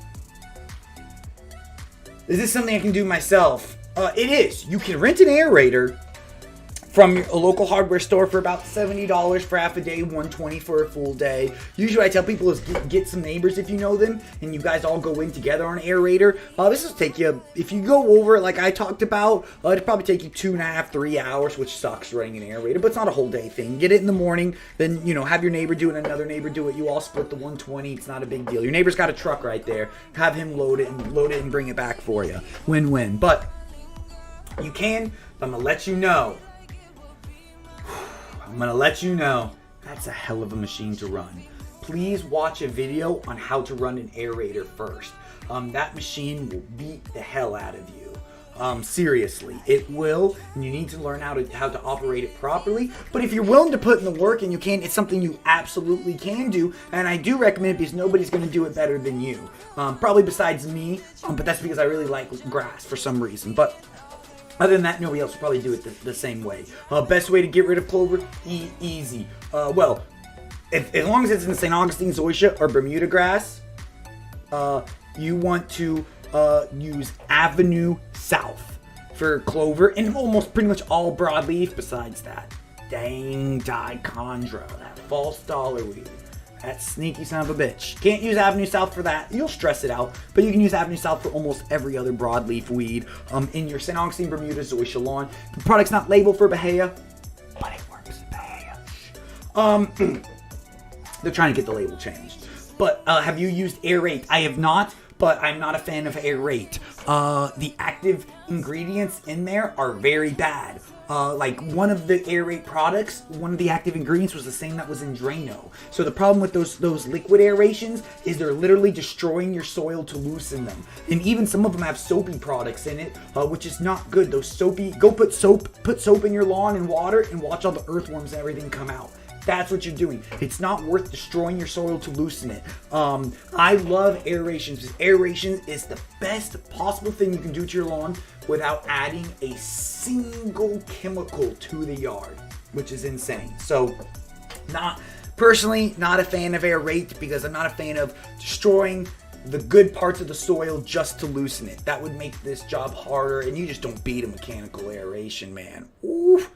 Is this something I can do myself? It is. You can rent an aerator from a local hardware store for about $70 for half a day, $120 for a full day. Usually I tell people is get some neighbors if you know them, and you guys all go in together on an aerator. This will take you, if you go over it like I talked about, it'll probably take you 2.5, 3 hours, which sucks running an aerator, but it's not a whole day thing. Get it in the morning, then, have your neighbor do it, another neighbor do it. You all split the 120. It's not a big deal. Your neighbor's got a truck right there. Have him load it and bring it back for you. Win-win. But you can, I'm going to let you know. I'm going to let you know, that's a hell of a machine to run. Please watch a video on how to run an aerator first. That machine will beat the hell out of you. Seriously, it will, and you need to learn how to operate it properly. But if you're willing to put in the work and you can, it's something you absolutely can do, and I do recommend it because nobody's going to do it better than you. Probably besides me, but that's because I really like grass for some reason. But other than that, nobody else will probably do it the same way. Best way to get rid of clover? Easy. Well, as long as it's in St. Augustine zoysia or Bermuda grass, you want to use Avenue South for clover, and almost pretty much all broadleaf besides that. Dang dichondra, that false dollar weed. That sneaky son of a bitch. Can't use Avenue South for that. You'll stress it out. But you can use Avenue South for almost every other broadleaf weed in your St. Augustine Bermuda zoysia lawn. The product's not labeled for Bahia, but it works Bahia. They're trying to get the label changed. But have you used Aerate? I have not, but I'm not a fan of Aerate. The active ingredients in there are very bad. Like one of the Aerate products, one of the active ingredients was the same that was in Drano. So the problem with those liquid aerations is they're literally destroying your soil to loosen them. And even some of them have soapy products in it, which is not good. Those soapy, go put soap in your lawn and water and watch all the earthworms and everything come out. That's what you're doing. It's not worth destroying your soil to loosen it. I love aerations because aeration is the best possible thing you can do to your lawn without adding a single chemical to the yard, which is insane. So, personally, not a fan of Aerate because I'm not a fan of destroying the good parts of the soil just to loosen it. That would make this job harder, and you just don't beat a mechanical aeration, man. Oof.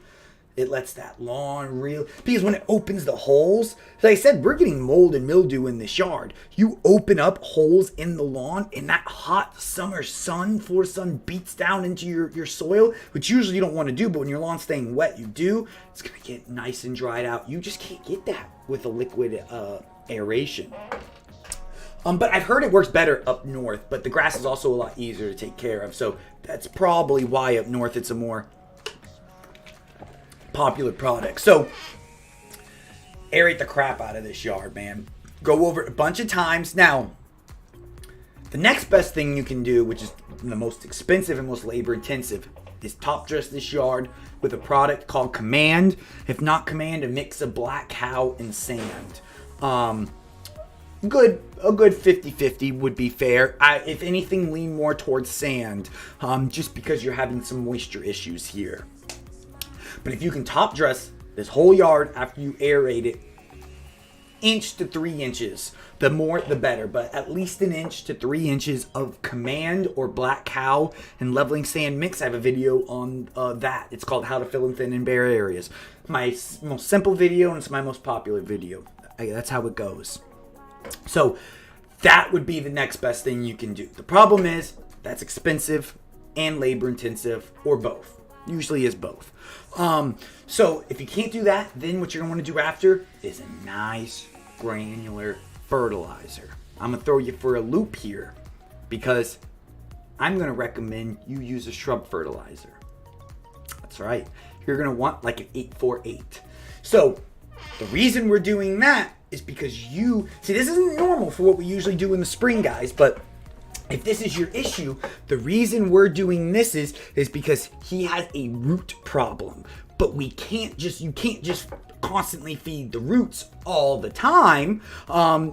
It lets that lawn because when it opens the holes, like I said, we're getting mold and mildew in this yard. You open up holes in the lawn and that hot summer floor sun beats down into your soil, which usually you don't want to do, but when your lawn's staying wet, you do. It's going to get nice and dried out. You just can't get that with a liquid aeration. But I've heard it works better up north, but the grass is also a lot easier to take care of. So that's probably why up north it's a more popular product. So aerate the crap out of this yard, man. Go over it a bunch of times. Now, the next best thing you can do, which is the most expensive and most labor intensive, is top dress this yard with a product called Command. If not Command, a mix of Black Cow and sand. A good 50-50 would be fair. If anything, lean more towards sand, just because you're having some moisture issues here. But if you can top dress this whole yard after you aerate it, 1 to 3 inches, the more the better, but at least 1 to 3 inches of Command or Black Cow and leveling sand mix. I have a video on that. It's called How to Fill in Thin and Bare Areas. My most simple video, and it's my most popular video. That's how it goes. So that would be the next best thing you can do. The problem is that's expensive and labor intensive, or both. Usually is both. So if you can't do that, then what you're going to want to do after is a nice granular fertilizer. I'm going to throw you for a loop here because I'm going to recommend you use a shrub fertilizer. That's right. You're going to want like an 848. So the reason we're doing that is because this isn't normal for what we usually do in the spring, guys, but If this is your issue, the reason we're doing this is because he has a root problem. But you can't just constantly feed the roots all the time.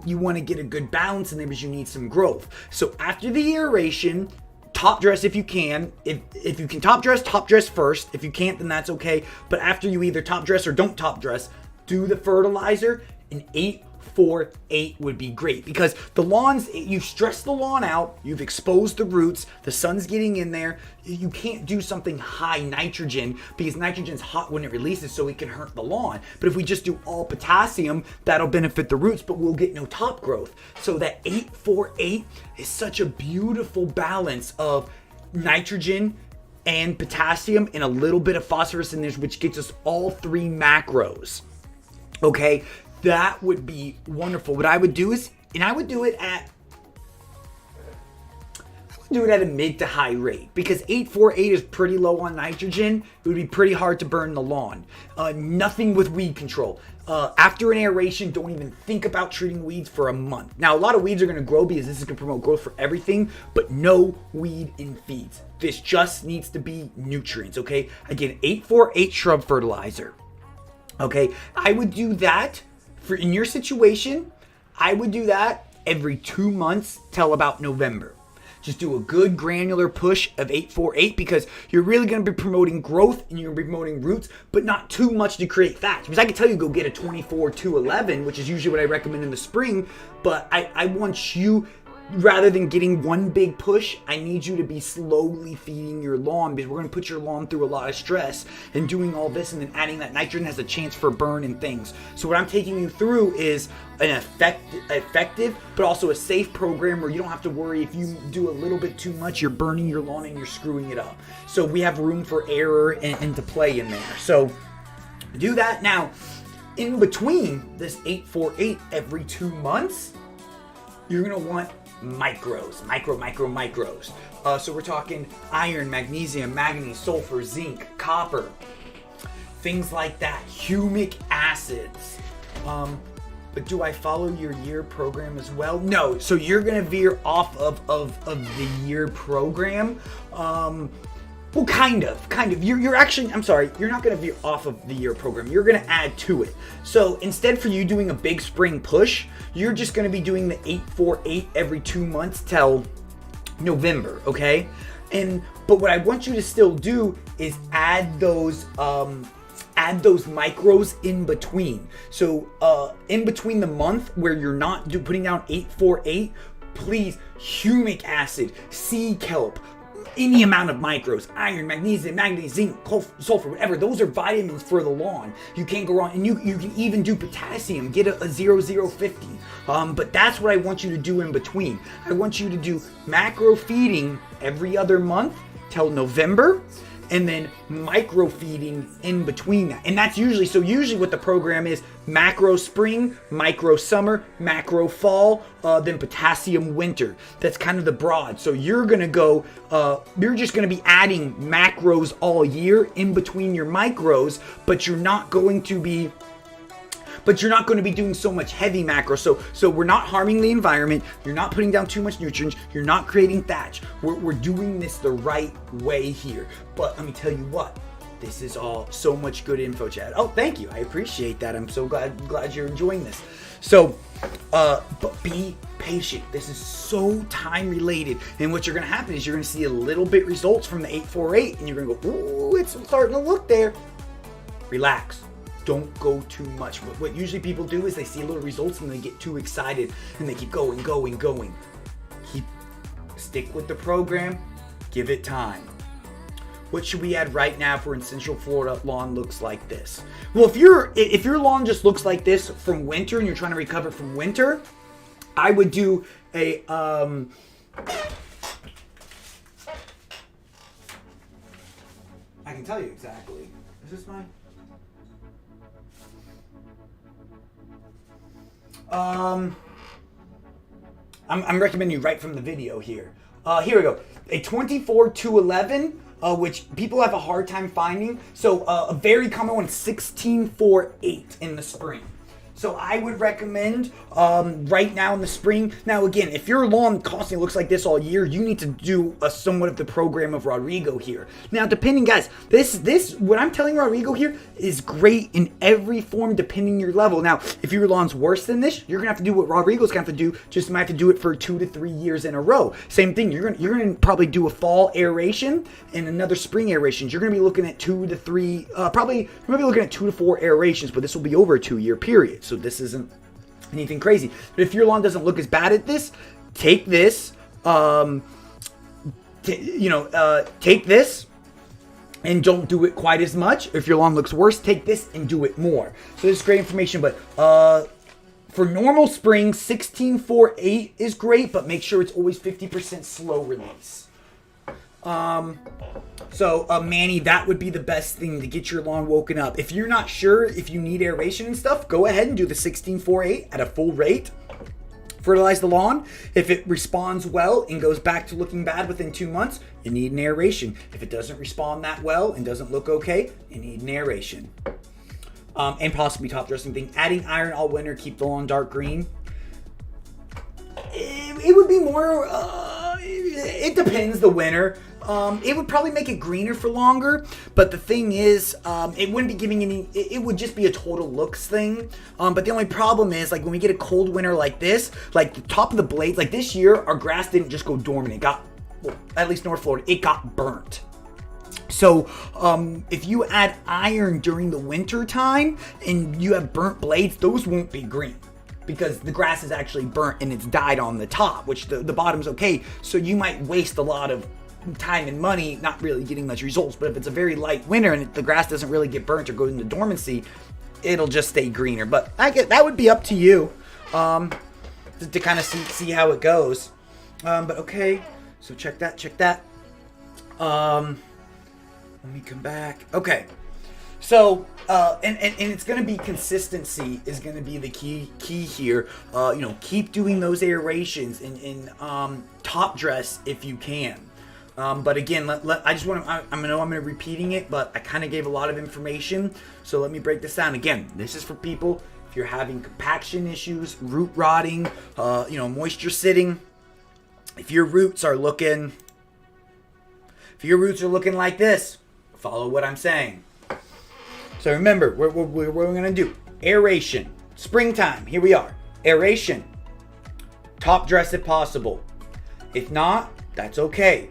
You want to get a good balance in there because you need some growth. So after the aeration, top dress if you can. If you can top dress first. If you can't, then that's okay. But after you either top dress or don't top dress, do the fertilizer. An 8-4-8 would be great, because the lawns, you stress the lawn out, you've exposed the roots, the sun's getting in there. You can't do something high nitrogen because nitrogen's hot when it releases, so it can hurt the lawn. But if we just do all potassium, that'll benefit the roots, but we'll get no top growth. So that 8-4-8 is such a beautiful balance of nitrogen and potassium and a little bit of phosphorus in there, which gets us all 3 macros. Okay, that would be wonderful. What I would do is, and I would do it at a mid to high rate, because 8-4-8 is pretty low on nitrogen. It would be pretty hard to burn the lawn. Nothing with weed control. After an aeration, don't even think about treating weeds for a month. Now, a lot of weeds are going to grow because this is going to promote growth for everything, but no weed in feeds. This just needs to be nutrients, okay? Again, 8-4-8 shrub fertilizer. Okay, I would do that in your situation. I would do that every 2 months till about November. Just do a good granular push of 8-4-8, because you're really going to be promoting growth and you're promoting roots, but not too much to create thatch. Because I can tell you go get a 24-2-11, which is usually what I recommend in the spring, but I want you, rather than getting one big push, I need you to be slowly feeding your lawn, because we're going to put your lawn through a lot of stress, and doing all this and then adding that nitrogen has a chance for burn and things. So what I'm taking you through is an effective but also a safe program where you don't have to worry if you do a little bit too much, you're burning your lawn and you're screwing it up. So we have room for error and to play in there. So do that. Now, in between this 8-4-8 every 2 months, you're going to want micros. So we're talking iron, magnesium, manganese, sulfur, zinc, copper, things like that, humic acids. But do I follow your year program as well? No. So you're gonna veer off of the year program. Well, kind of. You're actually, I'm sorry, you're not going to veer off of the year program. You're going to add to it. So instead for you doing a big spring push, you're just going to be doing the 8-4-8 every 2 months till November, okay? But what I want you to still do is add those micros in between. So in between the month where you're not putting down 8-4-8, please, humic acid, sea kelp, any amount of micros, iron, magnesium, manganese, zinc, sulfur, whatever. Those are vitamins for the lawn. You can't go wrong. And you can even do potassium. Get a 0-0-50. But that's what I want you to do in between. I want you to do macro feeding every other month till November, and then micro feeding in between that. And that's usually what the program is: macro spring, micro summer, macro fall, then potassium winter. That's kind of the broad. So you're gonna go, you're just gonna be adding macros all year in between your micros, but you're not going to be doing so much heavy macro. So we're not harming the environment. You're not putting down too much nutrients. You're not creating thatch. We're doing this the right way here. But let me tell you what, this is all so much good info, Chad. Oh, thank you. I appreciate that. I'm so glad you're enjoying this. So, but be patient. This is so time related. And what you're going to happen is you're going to see a little bit results from the 8-4-8, and you're going to go, ooh, it's starting to look there. Relax. Don't go too much. What usually people do is they see little results and they get too excited and they keep going. Stick with the program. Give it time. What should we add right now for in Central Florida lawn looks like this? Well, if your lawn just looks like this from winter and you're trying to recover from winter, I would do a I can tell you exactly. Is this mine? I'm recommending you right from the video here. Here we go. A 24-2-11, which people have a hard time finding. So a very common one, 16-4-8 in the spring. So I would recommend right now in the spring. Now again, if your lawn constantly looks like this all year, you need to do a somewhat of the program of Rodrigo here. Now, depending, guys, this what I'm telling Rodrigo here is great in every form, depending your level. Now, if your lawn's worse than this, you're gonna have to do what Rodrigo's gonna have to do. Just might have to do it for 2 to 3 years in a row. Same thing. You're gonna probably do a fall aeration and another spring aeration. You're gonna be looking at 2 to 3, probably you're gonna be looking at 2 to 4 aerations, but this will be over a 2-year period. So this isn't anything crazy. But if your lawn doesn't look as bad at this, take this, take this and don't do it quite as much. If your lawn looks worse, take this and do it more. So this is great information. But for normal spring, 16-4-8 is great, but make sure it's always 50% slow release. So Manny, that would be the best thing to get your lawn woken up. If you're not sure if you need aeration and stuff, go ahead and do the 16-4-8 at a full rate. Fertilize the lawn. If it responds well and goes back to looking bad within 2 months, you need an aeration. If it doesn't respond that well and doesn't look okay, you need an aeration. And possibly top dressing thing. Adding iron all winter, keep the lawn dark green. It would be more, it depends the winter. It would probably make it greener for longer, but the thing is, it wouldn't be giving any, it would just be a total looks thing. But the only problem is, like, when we get a cold winter like this, like the top of the blades, like this year, our grass didn't just go dormant. It got, well, at least North Florida, it got burnt. So, if you add iron during the winter time and you have burnt blades, those won't be green, because the grass is actually burnt and it's died on the top, which the bottom's okay. So you might waste a lot of time and money not really getting much results. But if it's a very light winter and the grass doesn't really get burnt or go into dormancy, it'll just stay greener. But I get that would be up to you to kind of see how it goes. But okay, so check that. Let me come back. Okay. So, and it's going to be consistency is going to be the key here. Keep doing those aerations and top dress if you can. But again, I just want to, I know I'm repeating it, but I kind of gave a lot of information. So let me break this down. Again, this is for people if you're having compaction issues, root rotting, moisture sitting. If your roots are looking like this, follow what I'm saying. So remember, what we're going to do. Aeration. Springtime. Here we are. Aeration. Top dress if possible. If not, that's okay.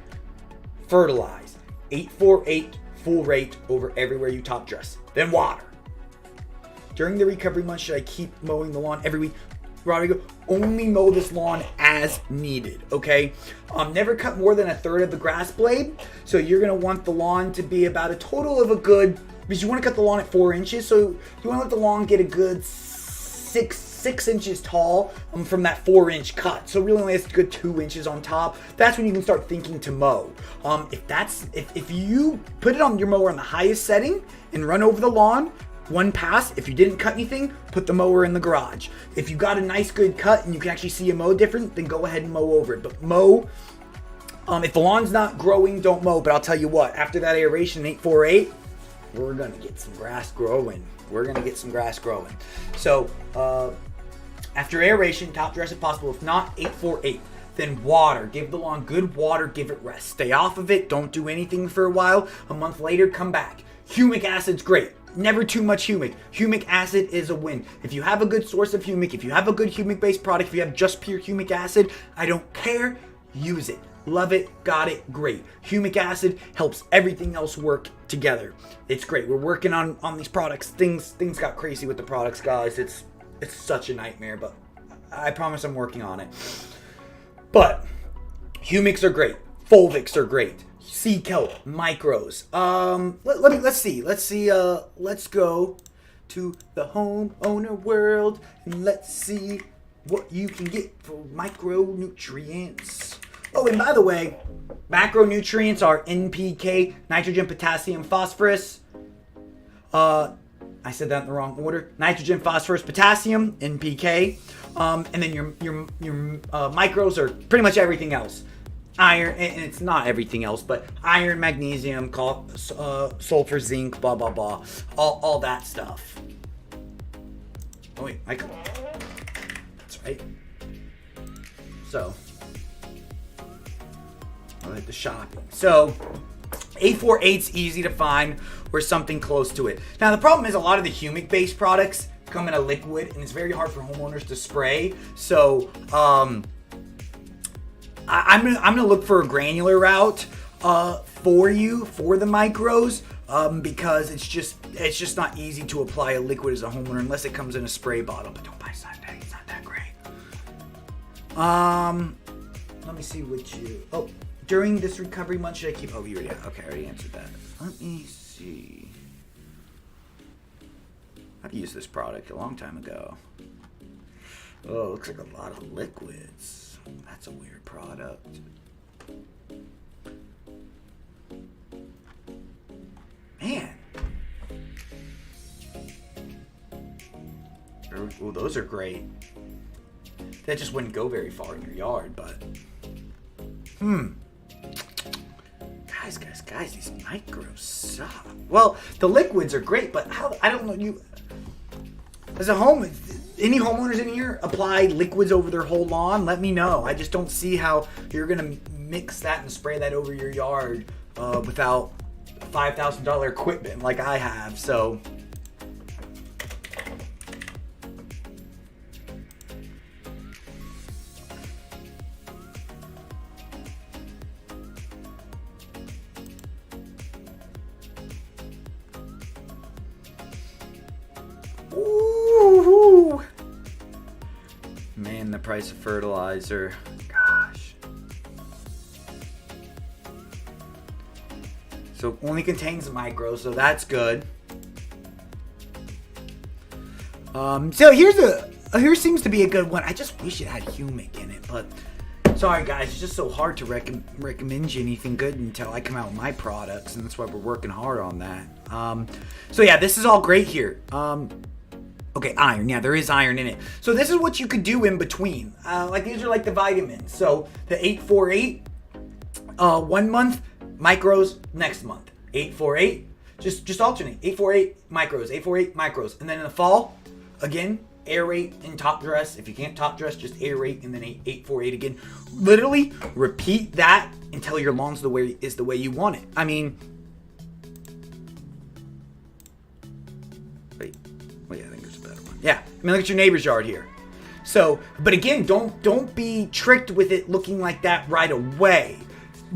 Fertilize. 8-4-8 full rate over everywhere you top dress. Then water. During the recovery months, should I keep mowing the lawn every week? Rodrigo, only mow this lawn as needed, okay? Never cut more than 1/3 of the grass blade. So you're going to want the lawn to be about a total of a good, because you want to cut the lawn at 4 inches. So you want to let the lawn get a good 6 inches tall from that 4-inch cut. So really only has a good 2 inches on top. That's when you can start thinking to mow. If you put it on your mower on the highest setting and run over the lawn, one pass, if you didn't cut anything, put the mower in the garage. If you got a nice good cut and you can actually see a mow different, then go ahead and mow over it. But mow, if the lawn's not growing, don't mow. But I'll tell you what, after that aeration 8-4-8, we're going to get some grass growing. So, after aeration, top dress if possible. If not, 8-4-8. Then water. Give the lawn good water. Give it rest. Stay off of it. Don't do anything for a while. A month later, come back. Humic acid's great. Never too much humic. Humic acid is a win. If you have a good source of humic, if you have a good humic-based product, if you have just pure humic acid, I don't care. Use it. Love it. Got it. Great. Humic acid helps everything else work together. It's great. We're working on these products. Things got crazy with the products, guys. It's such a nightmare, but I promise I'm working on it. But humics are great. Fulvics are great. Sea kelp, micros. Let's see. Let's go to the homeowner world and let's see what you can get for micronutrients. Oh, and by the way, macronutrients are NPK, nitrogen, potassium, phosphorus. I said that in the wrong order. Nitrogen, phosphorus, potassium, NPK. And then your micros are pretty much everything else. Iron, and it's not everything else, but iron, magnesium, sulfur, zinc, blah, blah, blah. All that stuff. Oh wait, Michael. That's right. So, I'll hit the shopping. So, 848's easy to find or something close to it. Now the problem is a lot of the humic-based products come in a liquid, and it's very hard for homeowners to spray. So, I'm gonna look for a granular route for the micros. Because it's just not easy to apply a liquid as a homeowner unless it comes in a spray bottle. But don't buy Sunday; it's not that great. Let me see what you. Oh, during this recovery month, should I keep? Oh, you already. Okay, I already answered that. Let me see. I've used this product a long time ago. Oh, it looks like a lot of liquids. That's a weird product. Man. Oh, those are great. That just wouldn't go very far in your yard, but... Guys, these micros suck. Well, the liquids are great, but how... I don't know, you... As a home... Any homeowners in here apply liquids over their whole lawn? Let me know. I just don't see how you're going to mix that and spray that over your yard without... $5,000 equipment like I have, so ooh, man, the price of fertilizer. Gosh. So only contains micros, so that's good. So here seems to be a good one. I just wish it had humic in it, but sorry guys, it's just so hard to recommend you anything good until I come out with my products, and that's why we're working hard on that. So yeah, this is all great here. Okay, iron. Yeah, there is iron in it. So this is what you could do in between. Like these are like the vitamins. So the 848, 1 month. Micros next month. 848. Just alternate. 848 micros. 848 micros. And then in the fall, again, aerate and top dress. If you can't top dress, just aerate and then 848 again. Literally repeat that until your lawn's the way you want it. I mean, wait, I think there's a better one. Yeah, I mean, look at your neighbor's yard here. So, but again, don't be tricked with it looking like that right away.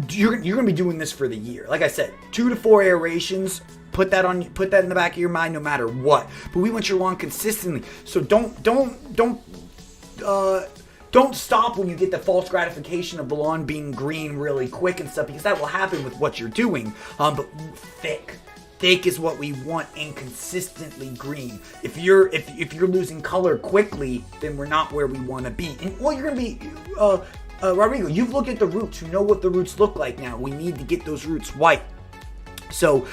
You're going to be doing this for the year. Like I said, 2 to 4 aerations. Put that in the back of your mind no matter what. But we want your lawn consistently. So don't stop when you get the false gratification of the lawn being green really quick and stuff, because that will happen with what you're doing. But thick is what we want, and consistently green. If you're losing color quickly, then we're not where we want to be. And well, you're going to be Rodrigo, you've looked at the roots. You know what the roots look like now. We need to get those roots white. So,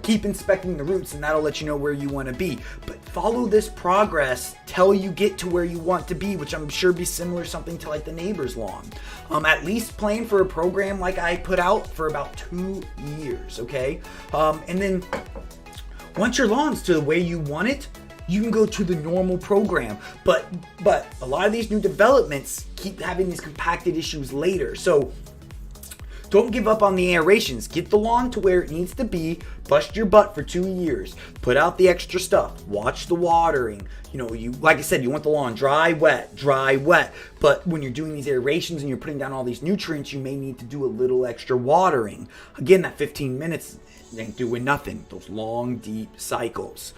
keep inspecting the roots, and that'll let you know where you want to be. But follow this progress till you get to where you want to be, which I'm sure be similar something to like the neighbor's lawn. At least plan for a program like I put out for about 2 years, okay? And then once your lawn's to the way you want it, you can go to the normal program. But a lot of these new developments keep having these compacted issues later. So don't give up on the aerations. Get the lawn to where it needs to be. Bust your butt for 2 years. Put out the extra stuff. Watch the watering. You like I said, you want the lawn dry, wet, dry, wet. But when you're doing these aerations and you're putting down all these nutrients, you may need to do a little extra watering. Again, that 15 minutes ain't doing nothing. Those long, deep cycles.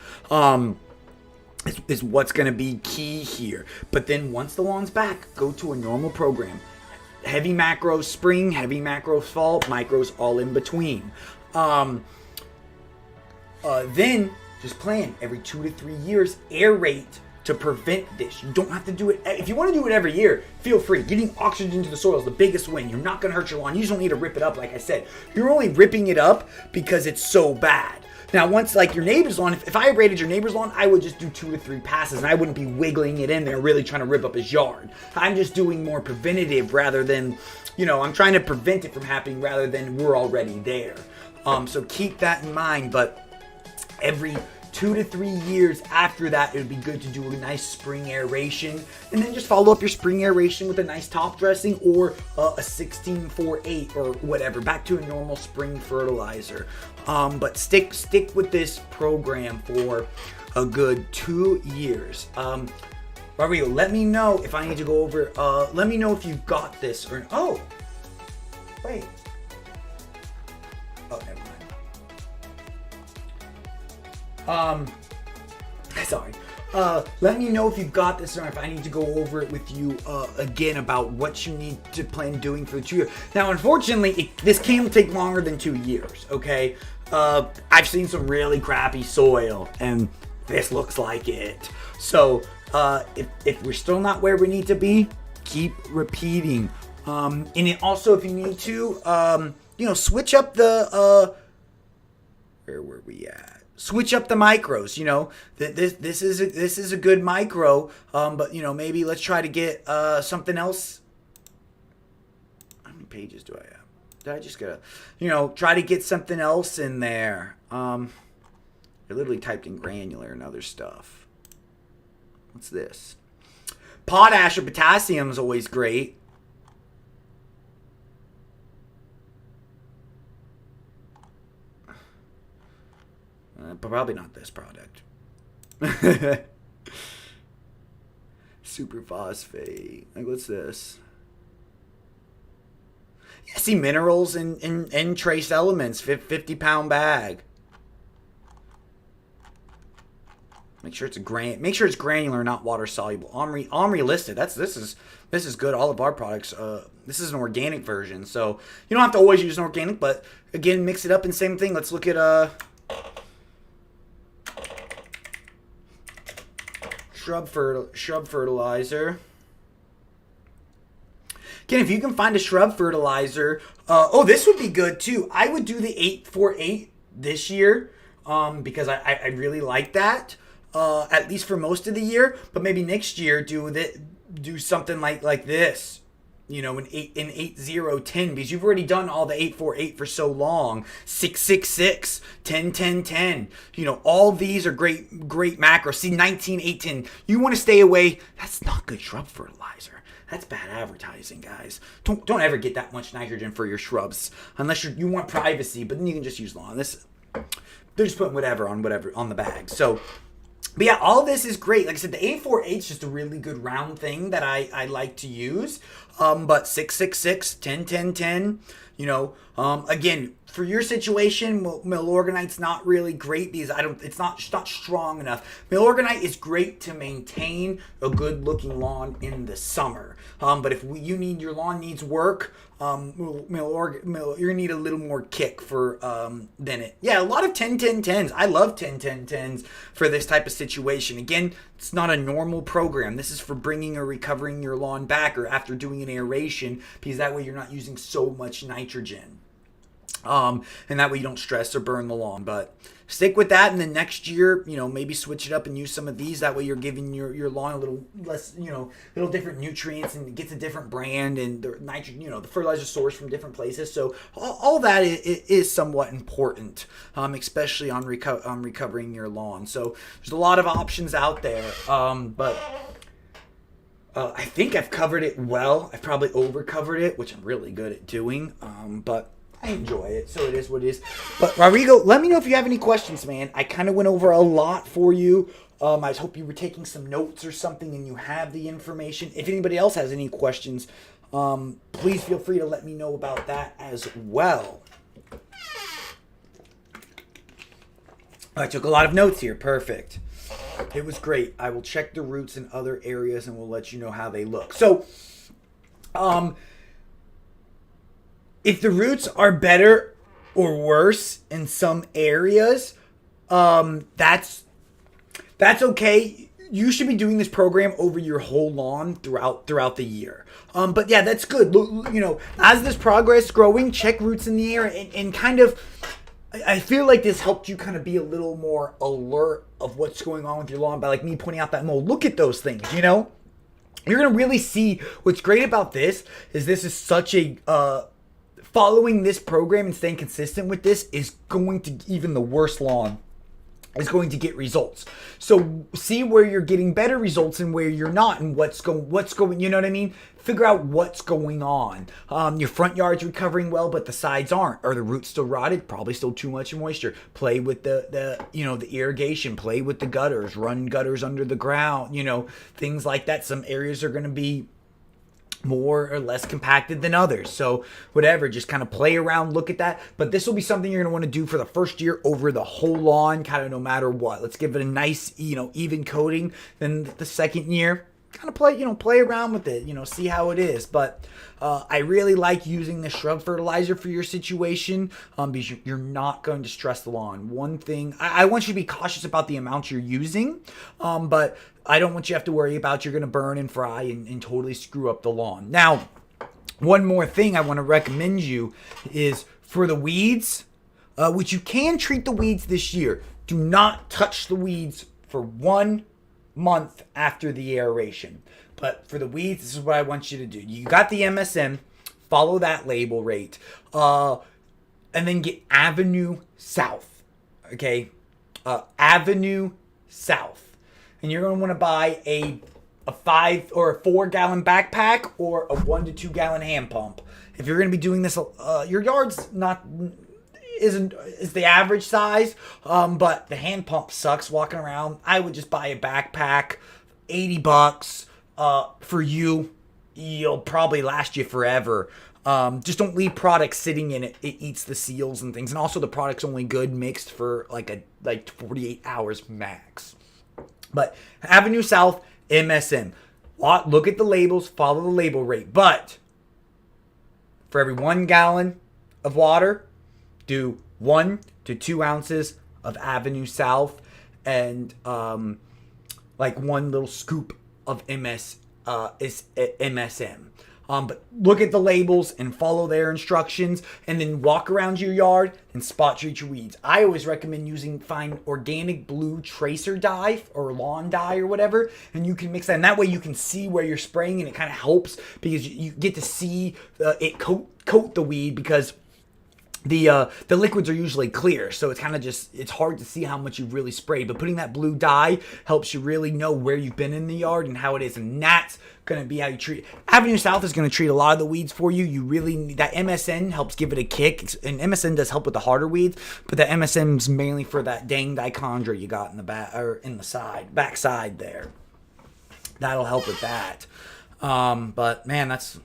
Is what's going to be key here. But then once the lawn's back, go to a normal program. Heavy macros spring, heavy macros fall, micros all in between. Then just plan every 2 to 3 years, aerate to prevent this. You don't have to do it. If you want to do it every year, feel free. Getting oxygen to the soil is the biggest win. You're not going to hurt your lawn. You just don't need to rip it up, like I said. You're only ripping it up because it's so bad. Now, once like your neighbor's lawn, if I aerated your neighbor's lawn, I would just do 2 to 3 passes, and I wouldn't be wiggling it in there, really trying to rip up his yard. I'm just doing more preventative rather than, I'm trying to prevent it from happening rather than we're already there. So keep that in mind. But every 2 to 3 years after that, it would be good to do a nice spring aeration, and then just follow up your spring aeration with a nice top dressing or a 16-4-8 or whatever, back to a normal spring fertilizer. But stick with this program for a good 2 years. Rodrigo, let me know if I need to go over. Let me know if you got this or wait. Oh, never mind. Sorry. Let me know if you got this or if I need to go over it with you again about what you need to plan doing for the 2 years. Now, unfortunately, this can take longer than 2 years, okay? I've seen some really crappy soil, and this looks like it. So, if we're still not where we need to be, keep repeating. And it also, if you need to, switch up the, where were we at? Switch up the micros, this is a good micro, but maybe let's try to get something else. How many pages do I have? Did I just gotta, try to get something else in there? I literally typed in granular and other stuff. What's this? Potash or potassium is always great. Probably not this product. Super phosphate. Like, what's this? Yeah, see minerals and trace elements. 50-pound bag. Make sure it's granular, not water soluble. Omri listed. This is good. All of our products. This is an organic version, so you don't have to always use an organic. But again, mix it up and same thing. Let's look at shrub fertilizer. Again, if you can find a shrub fertilizer, this would be good too. I would do the 848 this year because I really like that. At least for most of the year, but maybe next year do something like this. An 8010, because you've already done all the 848 for so long. 666, 10. All these are great macros. See, 19810. You want to stay away. That's not good shrub fertilizer. That's bad advertising, guys. Don't ever get that much nitrogen for your shrubs unless you want privacy. But then you can just use lawn. They're just putting whatever on the bag. So. But yeah, all this is great. Like I said, the 848 is just a really good round thing that I like to use. But 666, 10. Again, for your situation, Milorganite's not really great because it's not strong enough. Milorganite is great to maintain a good looking lawn in the summer. But if your lawn needs work, you're gonna need a little more kick for than it. Yeah, a lot of 10. I love 10 for this type of situation. Again, it's not a normal program. This is for bringing or recovering your lawn back or after doing an aeration, because that way you're not using so much nitrogen. And that way you don't stress or burn the lawn. But stick with that, and then next year, maybe switch it up and use some of these. That way you're giving your lawn a little less, little different nutrients, and it gets a different brand, and the nitrogen, the fertilizer source from different places. So all that is somewhat important, especially on recovering your lawn. So there's a lot of options out there, but I think I've covered it well. I've probably over-covered it, which I'm really good at doing, but I enjoy it, so it is what it is. But Rodrigo, let me know if you have any questions, man. I kind of went over a lot for you. I hope you were taking some notes or something and you have the information. If anybody else has any questions, please feel free to let me know about that as well. I took a lot of notes here. Perfect. It was great. I will check the roots in other areas and we'll let you know how they look. So, if the roots are better or worse in some areas, that's okay. You should be doing this program over your whole lawn throughout the year. But yeah, that's good. As this progress growing, check roots in the air and kind of, I feel like this helped you kind of be a little more alert of what's going on with your lawn by like me pointing out that mold. Look at those things, You're going to really see what's great about this is such a, following this program and staying consistent with this is going to even the worst lawn is going to get results. So see where you're getting better results and where you're not, and what's going, you know what I mean? Figure out what's going on. Your front yard's recovering well, but the sides aren't. Are the roots still rotted? Probably still too much moisture. Play with the irrigation. Play with the gutters. Run gutters under the ground. Things like that. Some areas are going to be more or less compacted than others. So whatever, just kind of play around, look at that. But this will be something you're going to want to do for the first year over the whole lawn, kind of no matter what. Let's give it a nice, even coating. Then the second year, kind of play around with it, see how it is. But I really like using the shrub fertilizer for your situation because you're not going to stress the lawn. One thing, I want you to be cautious about the amount you're using, but I don't want you to have to worry about you're going to burn and fry and totally screw up the lawn. Now, one more thing I want to recommend you is for the weeds, which you can treat the weeds this year. Do not touch the weeds for 1 month after the aeration. But for the weeds, this is what I want you to do. You got the MSM, follow that label rate, and then get Avenue South. Okay? Avenue South. And you're going to want to buy a 5 or a 4 gallon backpack or a 1 to 2 gallon hand pump. If you're going to be doing this, your yard's is the average size, but the hand pump sucks walking around. I would just buy a backpack, $80 for you. You'll probably last you forever. Just don't leave products sitting in it. It eats the seals and things. And also the product's only good mixed for like 48 hours max. But Avenue South, MSM. Look at the labels, follow the label rate. But for every 1 gallon of water, do 1 to 2 ounces of Avenue South and like 1 little scoop of MSM. But look at the labels and follow their instructions, and then walk around your yard and spot treat your weeds. I always recommend find organic blue tracer dye or lawn dye or whatever, and you can mix that. And that way you can see where you're spraying, and it kind of helps because you get to see it coat the weed, because the liquids are usually clear, so it's kind of it's hard to see how much you've really sprayed. But putting that blue dye helps you really know where you've been in the yard and how it is, and that's going to be how you treat it. Avenue South is going to treat a lot of the weeds for you. You really need that. MSN helps give it a kick, and MSN does help with the harder weeds, but the MSN is mainly for that dang dichondra you got in the back or in the back side there. That'll help with that. But man, that's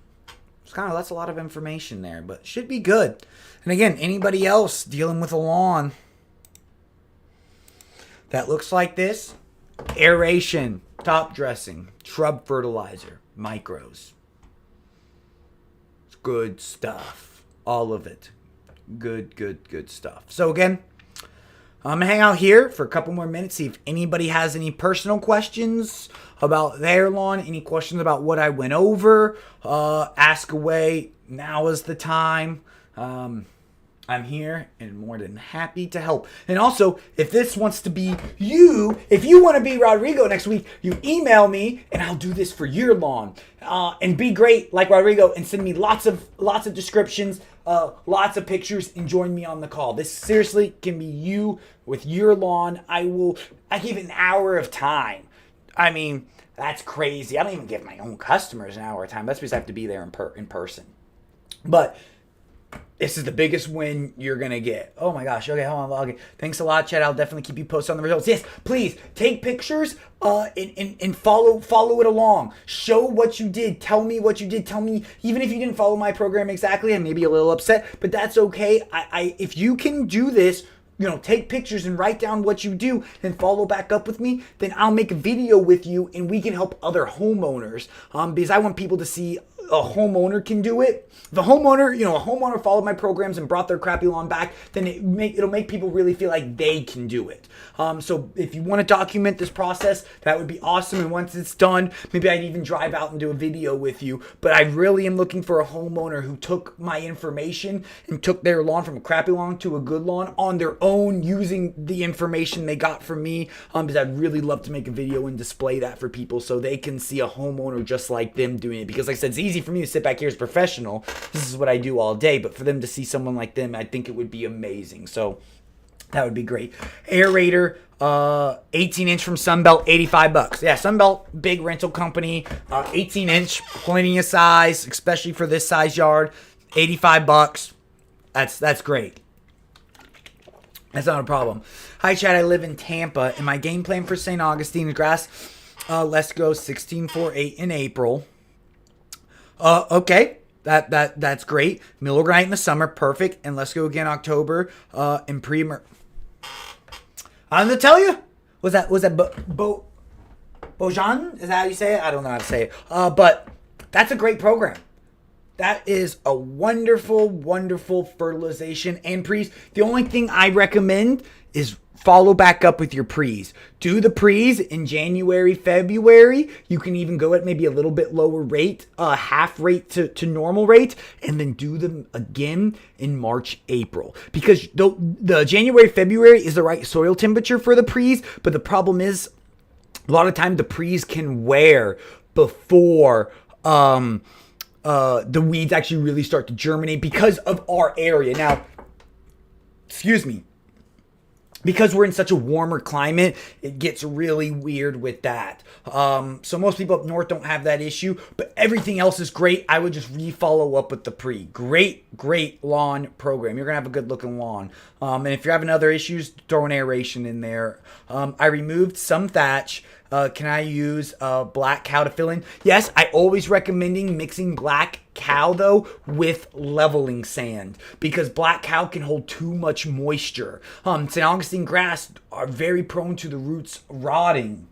a lot of information there, but should be good. And again, anybody else dealing with a lawn that looks like this, aeration, top dressing, shrub fertilizer, micros. It's good stuff. All of it. Good stuff. So again, I'm going to hang out here for a couple more minutes, see if anybody has any personal questions about their lawn, any questions about what I went over. Ask away. Now is the time. I'm here and more than happy to help. And also, if this wants to be you, if you want to be Rodrigo next week, you email me and I'll do this for your lawn. And be great like Rodrigo and send me lots of descriptions, lots of pictures, and join me on the call. This seriously can be you with your lawn. I give it an hour of time. I mean, that's crazy. I don't even give my own customers an hour of time. That's because I have to be there in person. But this is the biggest win you're going to get. Oh my gosh. Okay, hold on. Okay. Thanks a lot, Chad. I'll definitely keep you posted on the results. Yes, please take pictures and follow it along. Show what you did. Tell me what you did. Tell me, even if you didn't follow my program exactly, I may be a little upset, but that's okay. If you can do this, take pictures and write down what you do and follow back up with me, then I'll make a video with you and we can help other homeowners. Because I want people to see a homeowner can do it. If a homeowner followed my programs and brought their crappy lawn back, then it'll make people really feel like they can do it. So if you want to document this process, that would be awesome. And once it's done, maybe I'd even drive out and do a video with you. But I really am looking for a homeowner who took my information and took their lawn from a crappy lawn to a good lawn on their own, using the information they got from me. Because I'd really love to make a video and display that for people so they can see a homeowner just like them doing it. Because like I said, it's easy for me to sit back here as a professional. This is what I do all day. But for them to see someone like them, I think it would be amazing. So that would be great. Aerator, 18 inch from Sunbelt, $85. Yeah, Sunbelt, big rental company. 18 inch, plenty of size, especially for this size yard. $85. That's great. That's not a problem. Hi, Chad. I live in Tampa, and my game plan for St. Augustine is grass. Let's go 16-4-8 in April. Okay. That's great. Mill organite in the summer, perfect. And let's go again October. And I'm gonna tell you. Was that Bojan? Is that how you say it? I don't know how to say it. But that's a great program. That is a wonderful, wonderful fertilization and pre's. The only thing I recommend is follow back up with your pre's. Do the pre's in January, February. You can even go at maybe a little bit lower rate, half rate to normal rate, and then do them again in March, April. Because the January, February is the right soil temperature for the pre's, but the problem is a lot of times the pre's can wear before the weeds actually really start to germinate because of our area. Now, excuse me. Because we're in such a warmer climate, it gets really weird with that. So most people up north don't have that issue, but everything else is great. I would just re-follow up with the pre. Great lawn program. You're going to have a good looking lawn. And if you're having other issues, throw an aeration in there. I removed some thatch. Can I use black cow to fill in? Yes, I always recommending mixing black cow though with leveling sand because black cow can hold too much moisture. St. Augustine grass are very prone to the roots rotting.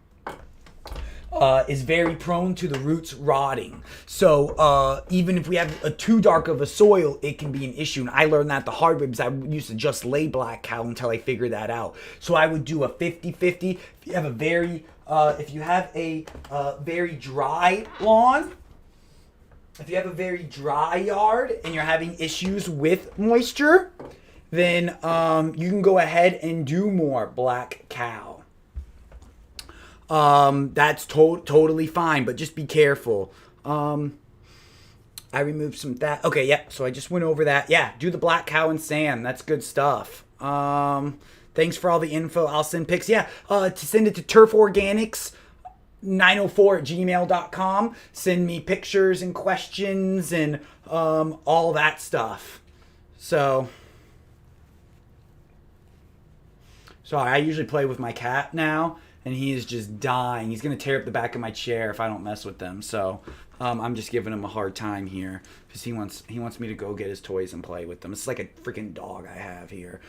Is very prone to the roots rotting. So even if we have too dark of a soil, it can be an issue. And I learned that the hard way because I used to just lay black cow until I figured that out. So I would do a 50-50. If you have a very dry lawn, if you have a very dry yard and you're having issues with moisture, then you can go ahead and do more black cow. That's totally fine, but just be careful. I removed some that. Okay, yeah, so I just went over that. Yeah, do the black cow and sand. That's good stuff. Thanks for all the info. I'll send pics. Yeah, to send it to turforganics904@gmail.com. Send me pictures and questions and all that stuff. So, sorry, I usually play with my cat now. And he is just dying. He's going to tear up the back of my chair if I don't mess with them. So I'm just giving him a hard time here because he wants me to go get his toys and play with them. It's like a freaking dog I have here.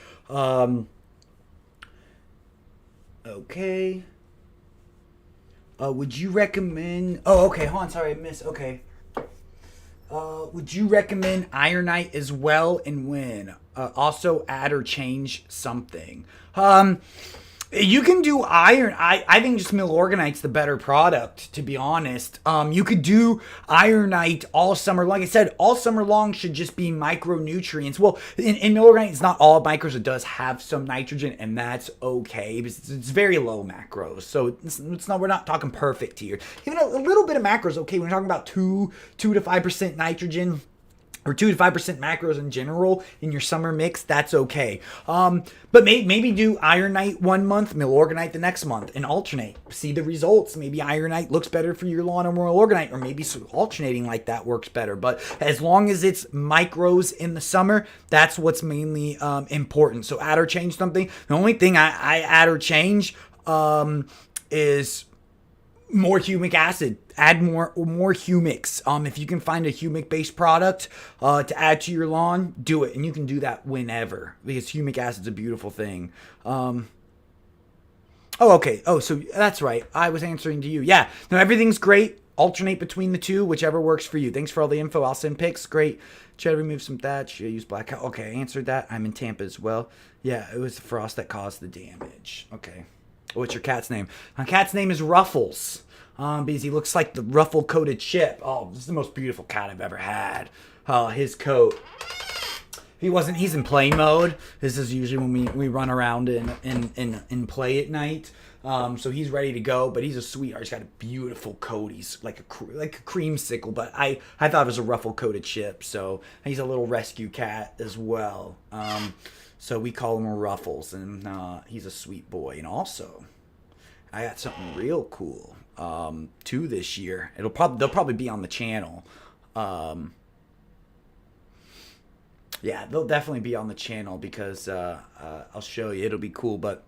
Okay. Would you recommend... Oh, okay. Hold on. Sorry, I missed. Okay. Would you recommend ironite as well and when? Also add or change something. You can do iron. I think just mill organite's the better product, to be honest. You could do ironite all summer. Like I said, all summer long should just be micronutrients. Well, in mill organite, it's not all micros. It does have some nitrogen, and that's okay. It's very low macros, so it's not. We're not talking perfect here. Even a little bit of macros, okay. When we're talking about 2 to 5% nitrogen, or 2 to 5% macros in general in your summer mix, that's okay. But maybe do ironite 1 month, mill organite the next month, and alternate. See the results. Maybe ironite looks better for your lawn or mill organite, or maybe alternating like that works better. But as long as it's micros in the summer, that's what's mainly important. So add or change something. The only thing I add or change is more humic acid. Add more humics. If you can find a humic based product to add to your lawn, do it, and you can do that whenever because humic acid's a beautiful thing. Oh, okay. Oh, so that's right. I was answering to you. Yeah. No, everything's great. Alternate between the two, whichever works for you. Thanks for all the info. I'll send pics. Great. Try to remove some thatch. Use black cow. Okay, I answered that. I'm in Tampa as well. Yeah, it was the frost that caused the damage. Okay. What's your cat's name? My cat's name is Ruffles. Because he looks like the ruffle-coated chip. Oh, this is the most beautiful cat I've ever had. His coat. He's in play mode. This is usually when we run around and play at night. So he's ready to go, but he's a sweetheart. He's got a beautiful coat. He's like a creamsicle, but I thought it was a ruffle-coated chip. So he's a little rescue cat as well. So we call him Ruffles, and he's a sweet boy. And also, I got something real cool too this year. They'll probably be on the channel. Yeah, they'll definitely be on the channel because I'll show you. It'll be cool. But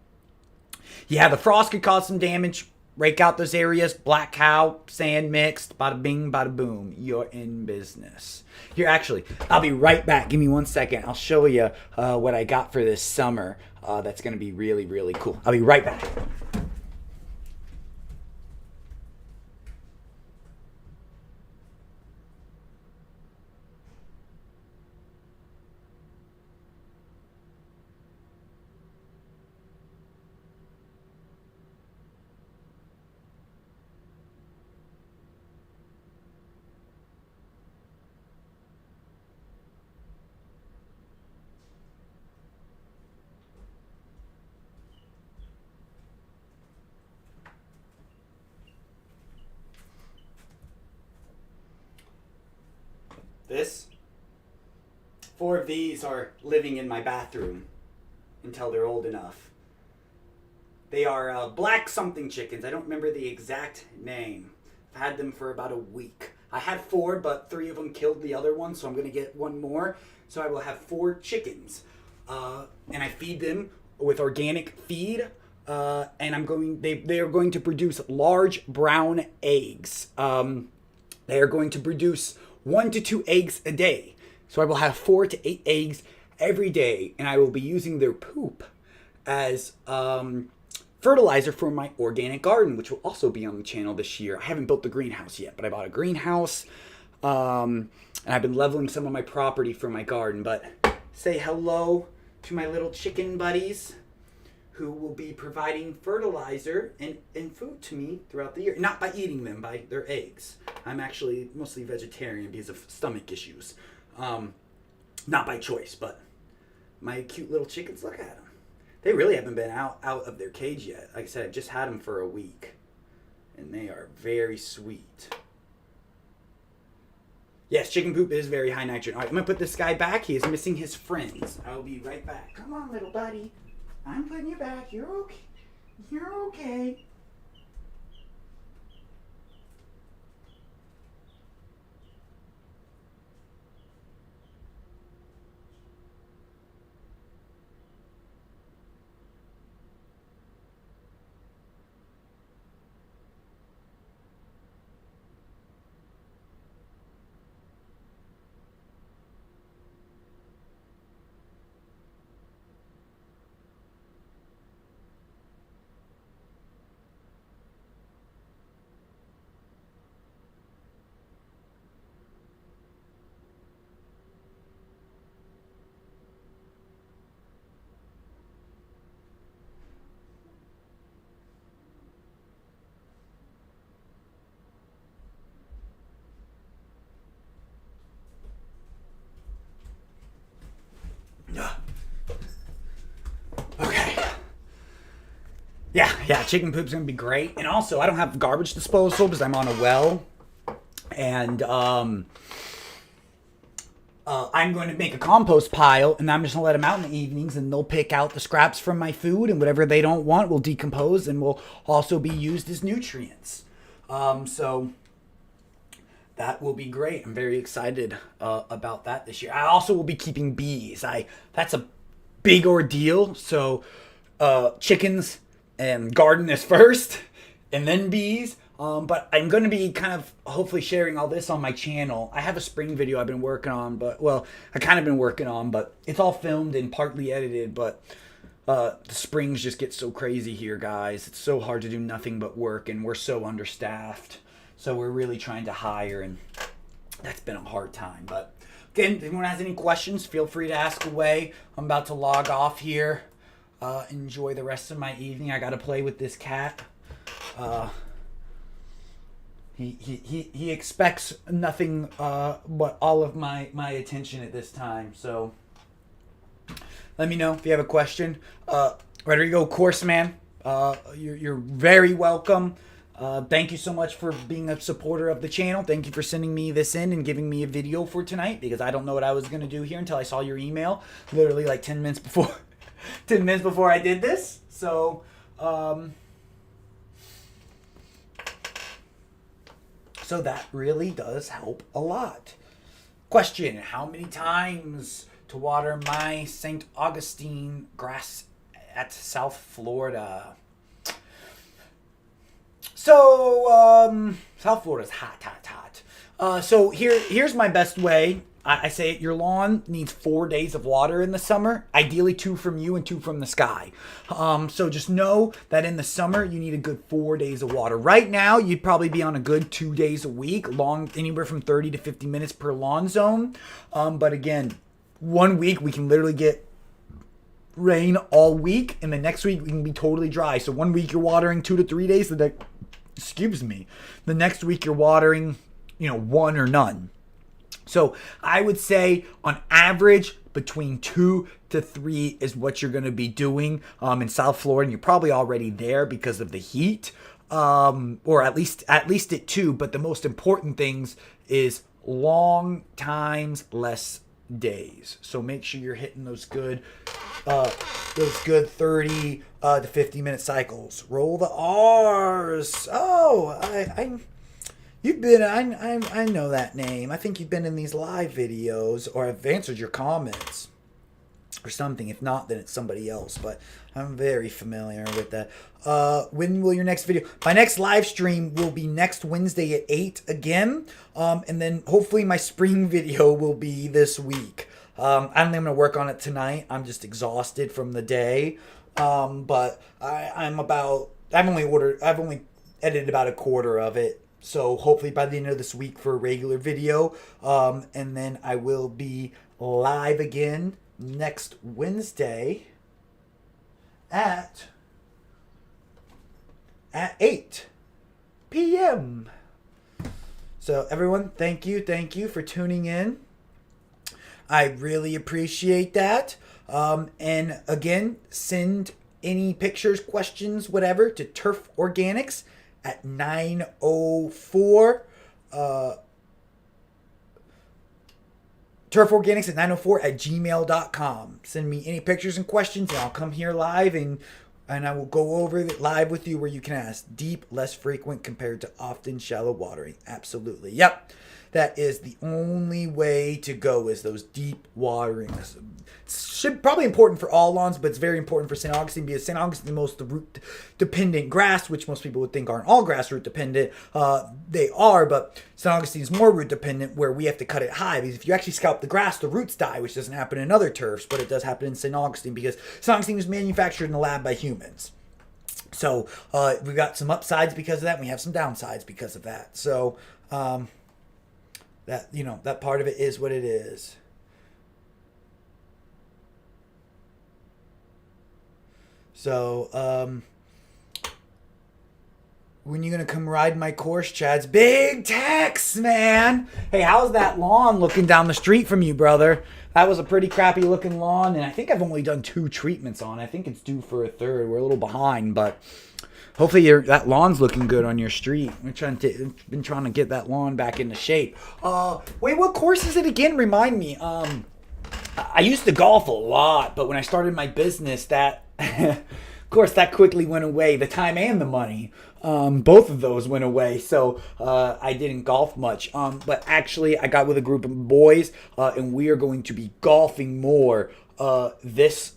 yeah, the frost could cause some damage. Rake out those areas. Black cow, sand mixed. Bada bing, bada boom. You're in business. Here, actually, I'll be right back. Give me 1 second. I'll show you what I got for this summer. That's going to be really, really cool. I'll be right back. This, 4 of these are living in my bathroom until they're old enough. They are black something chickens. I don't remember the exact name. I've had them for about a week. I had 4, but 3 of them killed the other one, so I'm going to get 1 more. So I will have 4 chickens. And I feed them with organic feed. And they are going to produce large brown eggs. They are going to produce 1 to 2 eggs a day. So I will have 4 to 8 eggs every day, and I will be using their poop as fertilizer for my organic garden, which will also be on the channel this year. I haven't built the greenhouse yet, but I bought a greenhouse, and I've been leveling some of my property for my garden. But say hello to my little chicken buddies who will be providing fertilizer and food to me throughout the year. Not by eating them, by their eggs. I'm actually mostly vegetarian because of stomach issues. Not by choice, but my cute little chickens, look at them. They really haven't been out of their cage yet. Like I said, I've just had them for a week. And they are very sweet. Yes, chicken poop is very high nitrogen. All right, I'm going to put this guy back. He is missing his friends. I'll be right back. Come on, little buddy. I'm putting you back. You're okay. You're okay. Okay. Yeah, chicken poop's gonna be great. And also, I don't have garbage disposal because I'm on a well. And I'm going to make a compost pile, and I'm just gonna let them out in the evenings, and they'll pick out the scraps from my food, and whatever they don't want will decompose and will also be used as nutrients. So that will be great. I'm very excited about that this year. I also will be keeping bees. That's a big ordeal. So chickens and garden is first, and then bees. But I'm going to be kind of hopefully sharing all this on my channel. I have a spring video I've been working on, but it's all filmed and partly edited, but the springs just get so crazy here, guys. It's so hard to do nothing but work, and we're so understaffed. So we're really trying to hire, and that's been a hard time. But again, if anyone has any questions, feel free to ask away. I'm about to log off here. Enjoy the rest of my evening. I got to play with this cat. He expects nothing but all of my attention at this time. So let me know if you have a question. Rodrigo, of course, man. You're very welcome. Thank you so much for being a supporter of the channel. Thank you for sending me this in and giving me a video for tonight, because I don't know what I was going to do here until I saw your email literally like 10 minutes before 10 minutes before I did this. So so that really does help a lot. Question: how many times to water my St. Augustine grass at South Florida? So, South Florida's hot, hot, hot. So here's my best way. I say it, your lawn needs 4 days of water in the summer. Ideally 2 from you and 2 from the sky. So just know that in the summer, you need a good 4 days of water. Right now, you'd probably be on a good 2 days a week, long, anywhere from 30 to 50 minutes per lawn zone. But again, 1 week, we can literally get rain all week, and the next week we can be totally dry. So 1 week you're watering 2 to 3 days, the next week you're watering, 1 or none. So I would say on average between 2 to 3 is what you're going to be doing in South Florida. And you're probably already there because of the heat, or at least at 2. But the most important things is long times, less days. So make sure you're hitting those good 30 to 50 minute cycles. Roll the R's. Oh, I know that name. I think you've been in these live videos, or I've answered your comments or something. If not, then it's somebody else, but I'm very familiar with that. When will your next video? My next live stream will be next Wednesday at 8 again. And then hopefully my spring video will be this week. I don't think I'm going to work on it tonight. I'm just exhausted from the day. But I've only edited about a quarter of it. So hopefully by the end of this week for a regular video. And then I will be live again next Wednesday at 8 p.m. So everyone, thank you for tuning in. I really appreciate that. And again, send any pictures, questions, whatever to Turf Organics at 904. Turforganics at 904@gmail.com. Send me any pictures and questions, and I'll come here live and I will go over it live with you, where you can ask. Deep, less frequent compared to often shallow watering. Absolutely. Yep. That is the only way to go, is those deep waterings. Should probably important for all lawns, but it's very important for St. Augustine, because St. Augustine is the most root dependent grass, which most people would think aren't all grass root dependent. They are, but St. Augustine is more root dependent, where we have to cut it high, because if you actually scalp the grass, the roots die, which doesn't happen in other turfs, but it does happen in St. Augustine, because St. Augustine was manufactured in the lab by humans. So we've got some upsides because of that, and we have some downsides because of that. So that part of it is what it is. So, when you gonna come ride my course, Chads? Big Tex, man. Hey, how's that lawn looking down the street from you, brother? That was a pretty crappy looking lawn, and I think I've only done 2 treatments on it. I think it's due for a third. We're a little behind, but hopefully that lawn's looking good on your street. Been trying to get that lawn back into shape. Wait, what course is it again? Remind me. I used to golf a lot, but when I started my business, that of course that quickly went away. The time and the money, both of those went away. So I didn't golf much. But actually, I got with a group of boys, and we are going to be golfing more this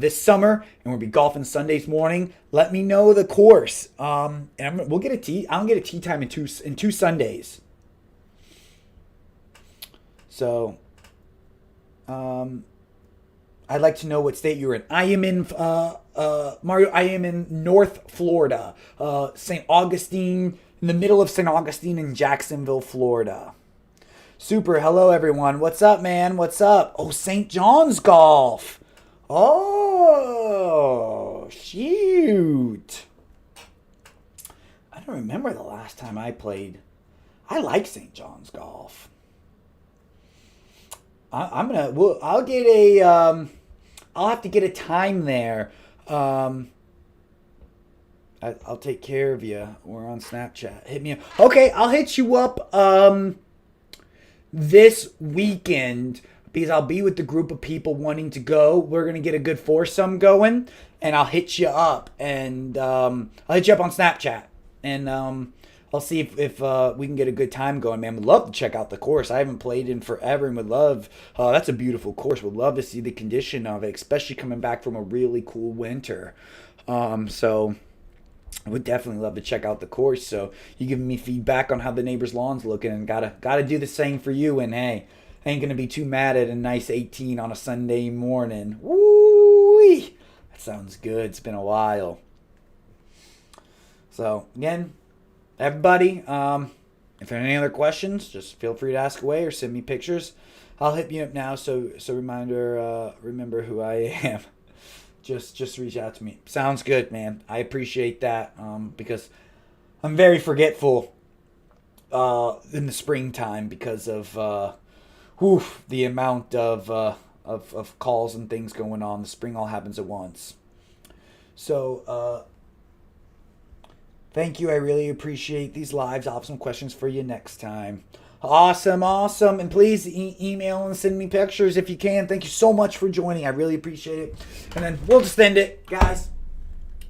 summer, and we'll be golfing Sundays morning. Let me know the course, and we'll get a tee. I'll get a tee time in two Sundays. So, I'd like to know what state you're in. I am in Mario. I am in North Florida, St. Augustine, in the middle of St. Augustine in Jacksonville, Florida. Super. Hello, everyone. What's up, man? What's up? Oh, St. John's Golf. Oh, shoot. I don't remember the last time I played. I like St. John's Golf. I'll get a, I'll have to get a time there. I'll take care of you. We're on Snapchat. Hit me up. Okay, I'll hit you up this weekend because I'll be with the group of people wanting to go. We're going to get a good foursome going, and I'll hit you up. And I'll hit you up on Snapchat. And I'll see if we can get a good time going, man. Would love to check out the course. I haven't played in forever and would love, that's a beautiful course. Would love to see the condition of it, especially coming back from a really cool winter. So I would definitely love to check out the course. So you giving me feedback on how the neighbor's lawn's looking, and gotta do the same for you. And hey, I ain't gonna be too mad at a nice 18 on a Sunday morning. Woo! That sounds good. It's been a while. So again, everybody, if there are any other questions, just feel free to ask away or send me pictures. I'll hit you up now. So remember who I am. Just reach out to me. Sounds good, man. I appreciate that because I'm very forgetful in the springtime because of the amount of calls and things going on. The spring all happens at once. So thank you. I really appreciate these lives. I'll have some questions for you next time. Awesome. And please email and send me pictures if you can. Thank you so much for joining. I really appreciate it. And then we'll just end it. Guys,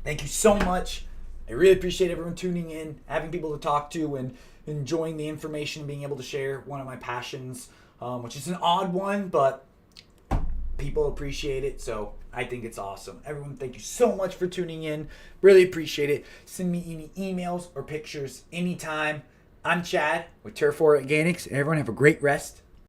thank you so much. I really appreciate everyone tuning in, having people to talk to, and enjoying the information, being able to share one of my passions, which is an odd one, but people appreciate it, so I think it's awesome. Everyone, thank you so much for tuning in. Really appreciate it. Send me any emails or pictures anytime. I'm Chad with Turf Organics. Everyone have a great rest